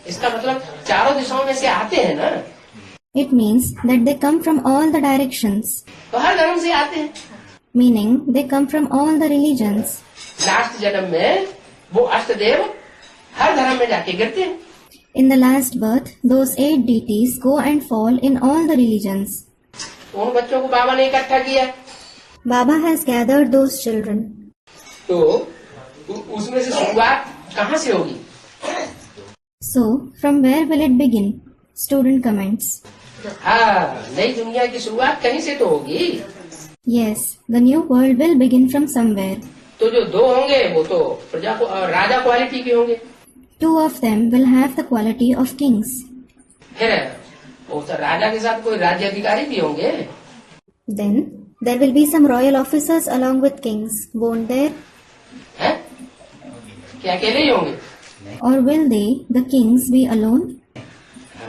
इसका मतलब चारों दिशाओं में से आते हैं ना, It means that they come from all the directions, तो हर धर्म से आते हैं। meaning they come from all the religions. Last जन्म में वो अष्टदेव हर धर्म में जाके गिरते हैं। In the last birth, those 8 deities go and fall in all the religions. उन बच्चों को बाबा ने इकट्ठा किया, Baba has gathered those children. तो उसमें से शुरुआत कहाँ से होगी? So, from where will it begin? Student comments. हाँ, नई दुनिया की शुरुआत कहीं से तो होगी। Yes, the new world will begin from somewhere. तो जो 2 होंगे वो तो प्रजा को राजा क्वालिटी के होंगे। 2 of them will have the quality of kings. फिर वो तो राजा के साथ कोई राज्य अधिकारी भी होंगे। Then, there will be some royal officers along with kings, won't there? हैं? क्या अकेले ही होंगे? Or will they, the kings, be alone?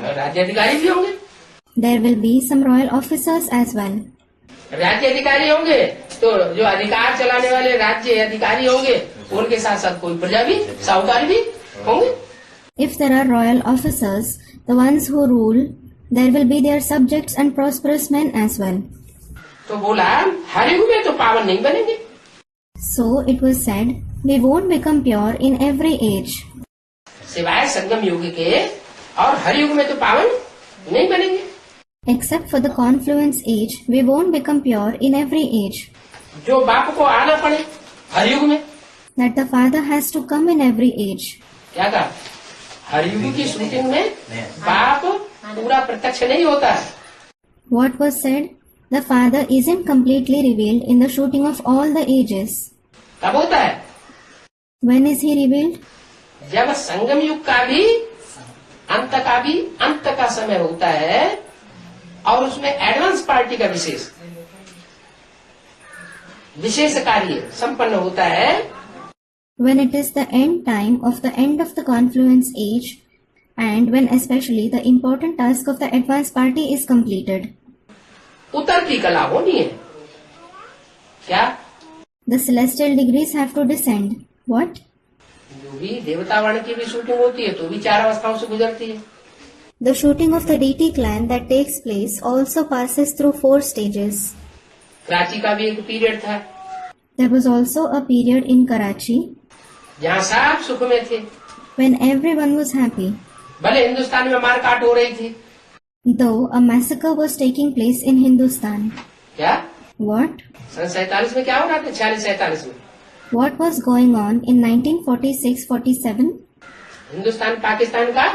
राज्य अधिकारी भी होंगे। There will be some royal officers as well. राज्य अधिकारी होंगे तो जो अधिकार चलाने वाले राज्य अधिकारी होंगे उनके साथ साथ कोई प्रजा भी, साहूकार भी होंगे। If there are royal officers, the ones who rule, there will be their subjects and prosperous men as well. तो बोला हर युग में तो पावन नहीं बनेंगे। So it was said, we won't become pure in every age. सिवाय संगम युग के और हर युग में तो पावन नहीं बनेंगे। Except for the confluence age, we won't become pure in every age. जो बाप को आना पड़े हर युग में, That the father has to come in every age. क्या कहा? हर युग की शूटिंग में बाप पूरा प्रत्यक्ष नहीं होता है। What was said? The father isn't completely revealed in the shooting of all the ages. कब होता है? When is he revealed? जब संगम युग का भी अंत का समय होता है और उसमें एडवांस पार्टी का विशेष कार्य संपन्न होता है। When it is the end time of the end of the confluence age, and when especially the important task of the advance party is completed. उतरती कला होनी है। क्या? The celestial degrees have to descend. What? जो भी देवतावाण की भी shooting होती है तो भी 4 अवस्थाओं से गुजरती है। The shooting of the deity clan that takes place also passes through 4 stages. Karachi का भी एक पीरियड था There was also a period in Karachi जहाँ सब सुख में थे, when everyone was happy, भले हिंदुस्तान में मारकाट हो रही थी। though a massacre was taking place in Hindustan. क्या? What? सन 47 में क्या हो रहा था? 46-47 में What was going on in 1946-47? Hindustan Pakistan का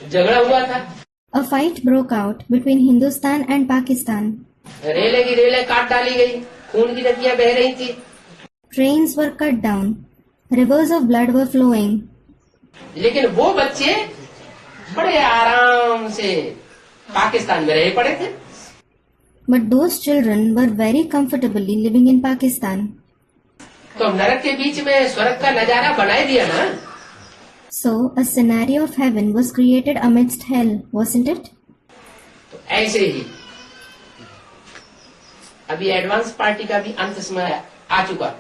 झगड़ा हुआ था। A fight broke out between Hindustan and Pakistan. रेले की रेले काट डाली गई, खून की नदियां बह रही थी। Trains were cut down. Rivers of blood were flowing. लेकिन वो बच्चे बड़े आराम से पाकिस्तान में रहे पड़े थे। But those children were very comfortably living in Pakistan. तो नरक के बीच में स्वर्ग का नजारा बनाई दिया ना। So, a scenario of heaven was created amidst hell, wasn't it? तो ऐसे ही अभी एडवांस पार्टी का भी अंत समय आ चुका।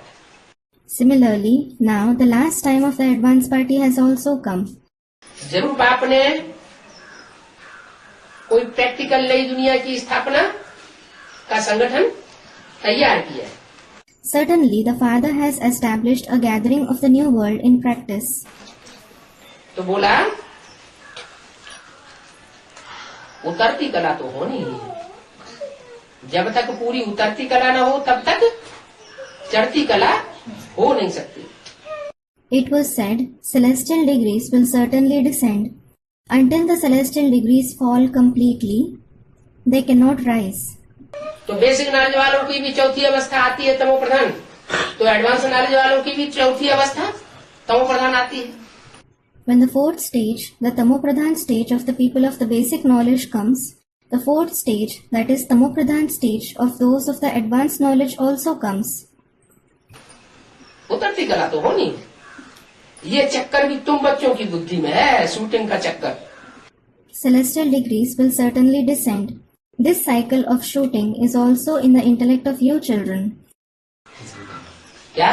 Similarly, now the last time of the advance party has also come. जरूर बाप ने कोई प्रैक्टिकल नई दुनिया की स्थापना का संगठन तैयार किया है। Certainly, the Father has established a gathering of the new world in practice. तो बोला उतरती कला तो होनी ही है। जब तक पूरी उतरती कला न हो तब तक चढ़ती कला हो नहीं सकती। It was said, celestial degrees will certainly descend. Until the celestial degrees fall completely, they cannot rise. तो बेसिक नॉलेज वालों की भी चौथी अवस्था आती है तमो प्रधान, तो एडवांस नॉलेज वालों की भी चौथी अवस्था तमो प्रधान आती है। When the fourth stage, the Tamopradhan stage of the people of the basic knowledge comes, the fourth stage, that is Tamopradhan stage of those of the advanced knowledge also comes. उतरती कला तो होनी है। ये चक्कर भी तुम बच्चों की बुद्धि में है, शूटिंग का चक्कर। Celestial degrees will certainly descend. This cycle of shooting is also in the intellect of you children. क्या?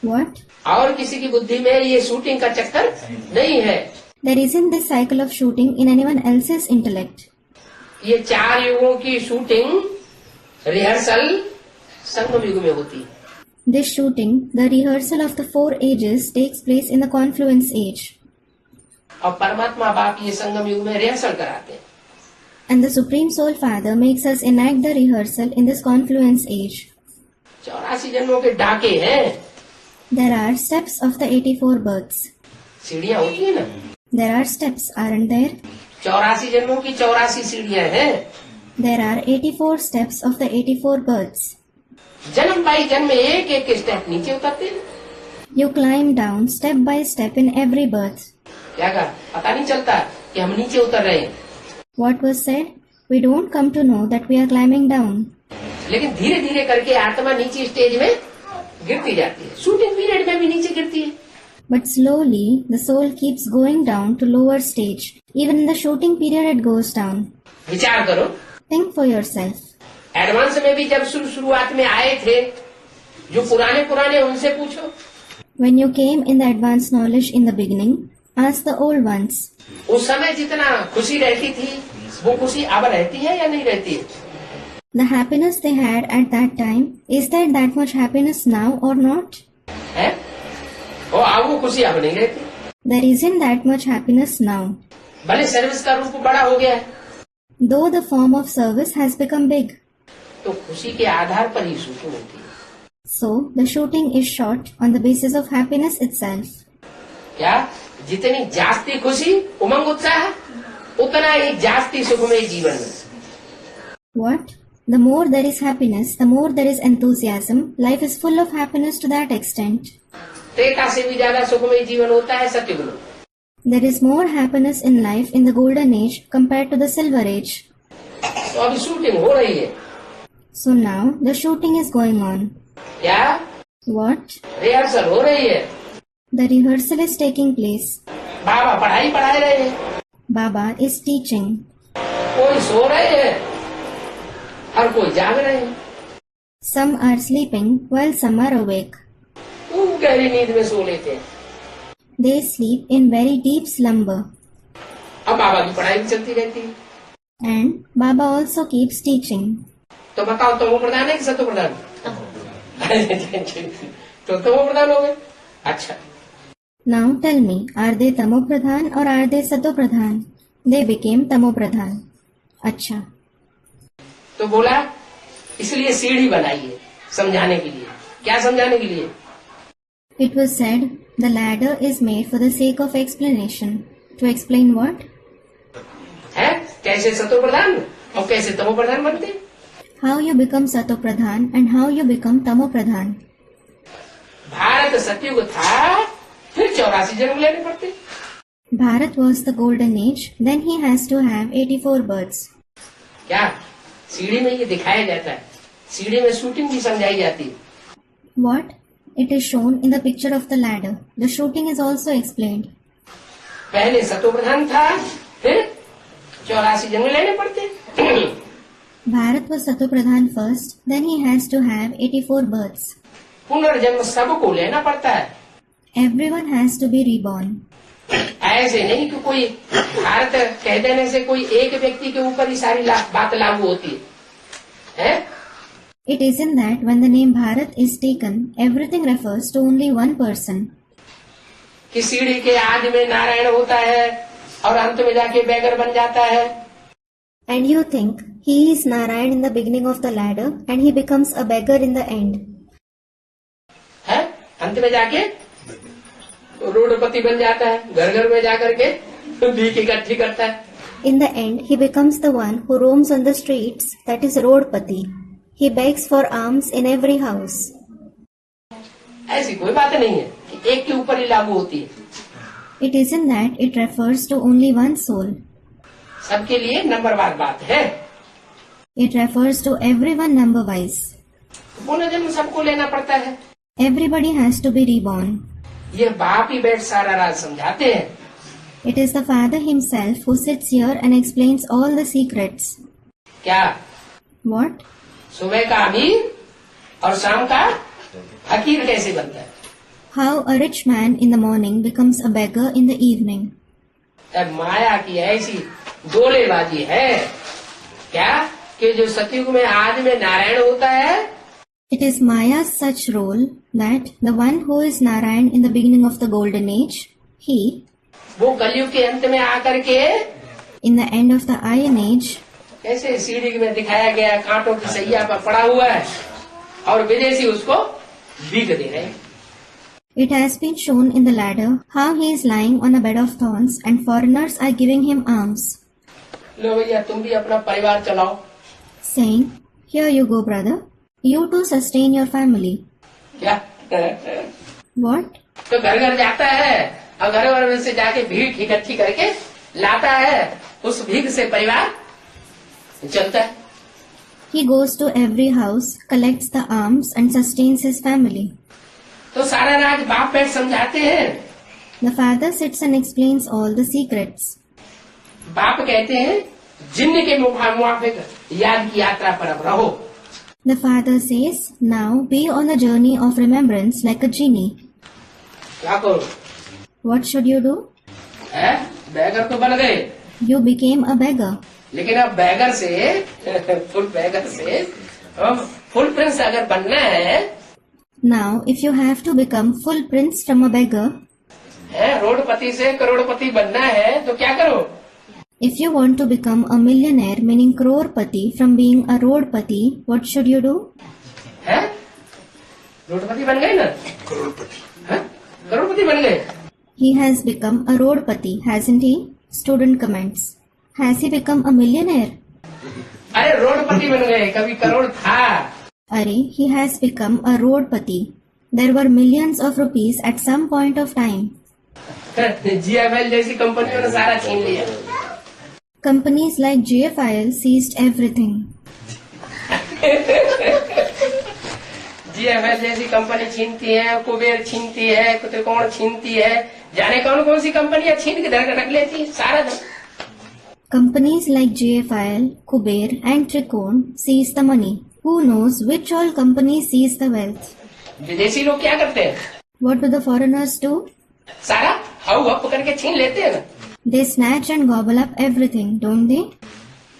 What? और किसी की बुद्धि में ये शूटिंग का चक्कर नहीं है। There isn't this cycle of shooting in anyone else's intellect. ये 4 युगों की शूटिंग रिहर्सल संगम युग में होती है। This shooting, the rehearsal of the 4 ages, takes place in the confluence age. और परमात्मा बाप ये संगम युग में रिहर्सल कराते हैं। And the Supreme Soul Father makes us enact the rehearsal in this confluence age. 84 जन्मों के डाके हैं। There are steps of the 84 births. सीढ़ियाँ होती है ना। There are steps, aren't there? 84 जन्मों की 84 सीढ़ियाँ हैं। There are 84 steps of the 84 births. जन्म बाई जन्म एक एक स्टेप नीचे उतरते हैं। You climb down step by step in every birth. क्या कहा? पता नहीं चलता कि हम नीचे उतर रहे हैं। What was said? We don't come to know that we are climbing down. लेकिन धीरे धीरे करके आत्मा नीचे स्टेज में गिरती जाती है। शूटिंग पीरियड में भी नीचे गिरती है। But slowly, the soul keeps going down to lower stage. Even in the shooting period, it goes down. विचार करो। Think for yourself. एडवांस में भी जब शुरुआत में आए थे, जो पुराने उनसे पूछो। When you came in the advanced knowledge in the beginning, ask the old ones. उस समय जितना खुशी रहती थी, वो खुशी अब रहती है या नहीं रहती है? The happiness they had at that time, is there that much happiness now or not? है? और अब वो खुशी अब नहीं रहती। There isn't that much happiness now. भले सर्विस का रूप बड़ा हो गया है, Though the form of service has become big. तो खुशी के आधार पर ही शूटिंग होती है। So, the shooting is shot on the basis of happiness itself. क्या? जितनी जास्ती खुशी, उमंग, उत्साह, उतना ही जास्ती सुखमय जीवन में। What? The more there is happiness, the more there is enthusiasm. Life is full of happiness to that extent. Treta से भी ज्यादा सुखमय जीवन होता है सतयुग में। There is more happiness in life in the golden age compared to the silver age. तो अभी शूटिंग हो रही है। So now, the shooting is going on. क्या? What? रिहर्सल हो रही है। The rehearsal is taking place. बाबा पढ़ा रहे हैं। Baba is teaching. कोई सो रहे हैं और कोई जाग रहे हैं। Some are sleeping while some are awake. वो गहरी नींद में सो लेते हैं। They sleep in very deep slumber. अब बाबा की पढ़ाई भी चलती रहती है। And Baba also keeps teaching. तो बताओ, तमो प्रधान है कि सतो प्रधान? तो तमो प्रधान हो गए। अच्छा, Now tell me, are they Tamo Pradhan or are they Sato Pradhan? They became Tamo Pradhan. अच्छा, तो बोला इसलिए सीढ़ी बनाई है समझाने के लिए। क्या समझाने के लिए? it was said, the ladder is made for the sake of explanation. To explain what? है कैसे सतो प्रधान और कैसे तमो प्रधान बनते? How you become Sato Pradhan and how you become Tamo Pradhan. Bharat सतयुग था, फिर 84 जन्म लेने पड़ते। Bharat was the golden age, then he has to have 84 births. क्या? सीढ़ी में ये दिखाया जाता है, सीढ़ी में शूटिंग भी समझाई जाती है। What? It is shown in the picture of the ladder. The shooting is also explained. पहले सतो प्रधान था, फिर 84 जन्म लेने पड़ते। Bharat was Sato Pradhan first, then he has to have 84 births. पुनर्जन्म सबको लेना पड़ता है। Everyone has to be reborn. ऐसे नहीं कि कोई भारत कह देने से कोई एक व्यक्ति के ऊपर ही सारी बात लागू होती है? It isn't that when the name Bharat is taken, everything refers to only one person. कि सीढ़ी के आदि में नारायण होता है और अंत में जाके बैगर बन जाता है। And you think he is Narayan in the beginning of the ladder and he becomes a beggar in the end. है? अंत में जाके रोडपति बन जाता है, घर घर में जाकर के भीख इकट्ठी करता है। In the end, he becomes the one who roams on the streets, that is Rodpati. He begs for alms in every house. ऐसी कोई बात नहीं है कि एक के ऊपर ही लागू होती है। It isn't that it refers to only one soul. सबके लिए नंबरवार बात है। It refers to everyone number-wise. पुनर्जन्म सबको लेना पड़ता है। Everybody has to be reborn. ये बाप ही बैठ सारा राज समझाते हैं। It is the Father himself who sits here and explains all the secrets. क्या? What? सुबह का अमीर और शाम का फकीर कैसे बनता है? How a rich man in the morning becomes a beggar in the evening. तब माया की ऐसी डोलेबाजी है क्या कि जो सतयुग में आदि में नारायण होता है, It is Maya's such role that the one who is Narayan in the beginning of the golden age, he, वो कलयुग के अंत में आकर के in the end of the iron age, ऐसे सीढ़ी में दिखाया गया कांटों की सैया पर पड़ा हुआ है और विदेशी उसको भीख दे रहे हैं। It has been shown in the ladder how he is lying on a bed of thorns and foreigners are giving him alms, लो भैया तुम भी अपना परिवार चलाओ। saying, "Here you go, brother. You too sustain your family." क्या? What? तो घर घर जाता है और घर घर में से जाके भीख इकट्ठी करके लाता है, उस भीख से परिवार चलता है। He goes to every house, collects the alms and sustains his family. तो सारा राज बाप बैठ समझाते हैं। The Father sits and explains all the secrets. बाप कहते हैं जिन्न के मुआफिक याद की यात्रा पर अब रहो। The Father says, "Now be on the journey of remembrance like a genie." क्या करो? What should you do? है? बैगर तो बन गए, You became a beggar. लेकिन अब बैगर से फुल बैगर से अब फुल प्रिंस अगर बनना है, Now, if you have to become full prince from a beggar, रोडपति से करोड़पति बनना है तो क्या करो? if you want to become a millionaire, meaning crorepati, from being a rodpati, what should you do? है? रोडपति बन गए ना? करोड़पति बन गए। He has become a rodpati, hasn't he? Student comments. Has he become a millionaire? अरे रोडपति बन गए, कभी करोड़ था। Arey, he has become a rodpati. There were millions of rupees at some point of time. GFL जैसी कंपनियों ने सारा छीन लिया। Companies like GFIL seized everything. GFL जैसी कंपनी छीनती है, कुबेर छीनती है, त्रिकोण छीनती है, जाने कौन कौन सी कंपनियां छीन के धर रख लेती है सारा धन। Companies like JFIL, Kuber and Trikon seize the money. Who knows which all companies seize the wealth? विदेशी लोग क्या करते हैं? What do the foreigners do? सारा हाउ हप करके छीन लेते हैं ना। They snatch and gobble up everything, don't they?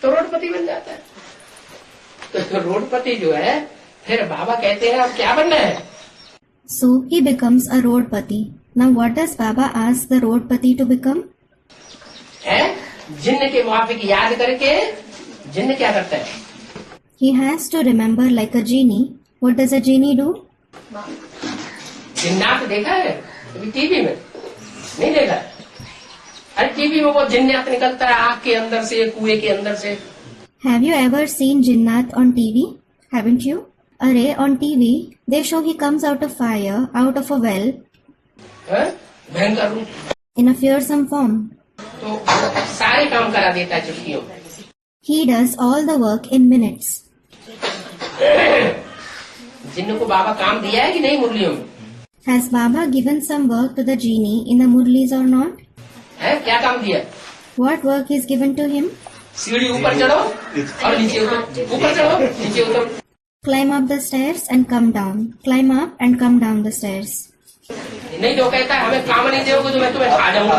तो रोडपति बन जाता है। तो रोडपति जो है फिर बाबा कहते हैं अब क्या बनना है? So he becomes a rodpati. Now what does Baba ask the rodpati to become? है जिन्न के मुआफिक याद करके जिन्न क्या करता है? He has to remember like a genie. What does a genie do? जिन्नात देखा है कभी टीवी में? नहीं देखा। अरे टीवी में वो जिन्नात निकलता है आँख के अंदर से, कुएं के अंदर से। Have you ever seen Jinnat on TV? Haven't you? Arey, on TV, they show he comes out of fire, out of a well, भयंकर रूप, in a fearsome form. तो सारे काम करा देता है चुटकियों में। He does all the work in minutes. जिन्न को बाबा काम दिया है कि नहीं मुरलियों में? Has Baba given some work to the genie in the Murlis or not? है क्या काम दिया? What work is given to him? सीढ़ी ऊपर चढ़ो और नीचे उतरो, ऊपर चढ़ो नीचे उतरो। Climb up the stairs and come down. Climb up and come down the stairs. नहीं तो कहता है हमें काम नहीं दोगे तो मैं तुम्हें खा जाऊंगा।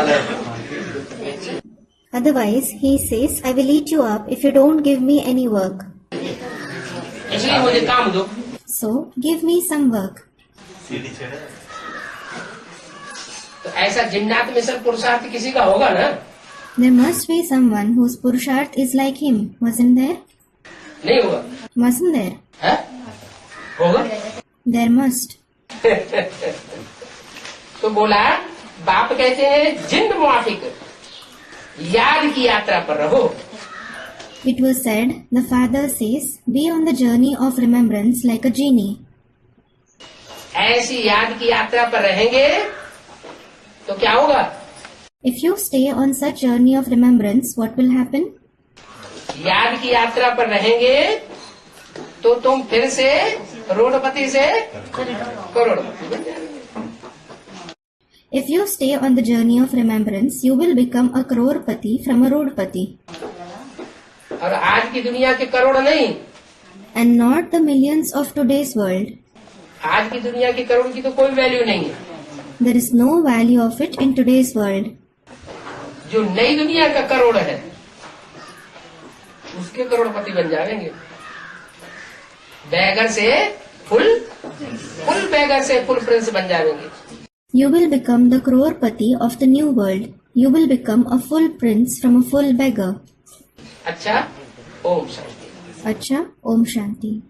Otherwise, he says, I will eat you up if you don't give me any work. इसलिए मुझे काम दो। So, give me some work. तो ऐसा जिन्नात मिशन पुरुषार्थ किसी का होगा ना? There must be someone whose Purusharth is like him, wasn't there? नहीं होगा? Wasn't there? है? होगा? There must. तो बोला बाप कहते हैं जिंद मुआफिक याद की यात्रा पर रहो। It was said, the father says, be on the journey of remembrance like a genie. ऐसी याद की यात्रा पर रहेंगे तो क्या होगा? If you stay on such journey of remembrance, what will happen? याद की यात्रा पर रहेंगे तो तुम फिर से करोड़पति से करोड़पति बन जाओगे। If you stay on the journey of remembrance, you will become a crorepati from a rodepati. और आज की दुनिया के करोड़ नहीं, And not the millions of today's world. आज की दुनिया के करोड़ की तो कोई वैल्यू नहीं है। There is no value of it in today's world. जो नई दुनिया का करोड़ है उसके करोड़पति बन जाएंगे। बैगर से फुल बैगर से फुल प्रिंस बन जाएंगे। You will become the crorepati of the new world. You will become a full prince from a full beggar. अच्छा, Om Shanti. Acha, Om Shanti.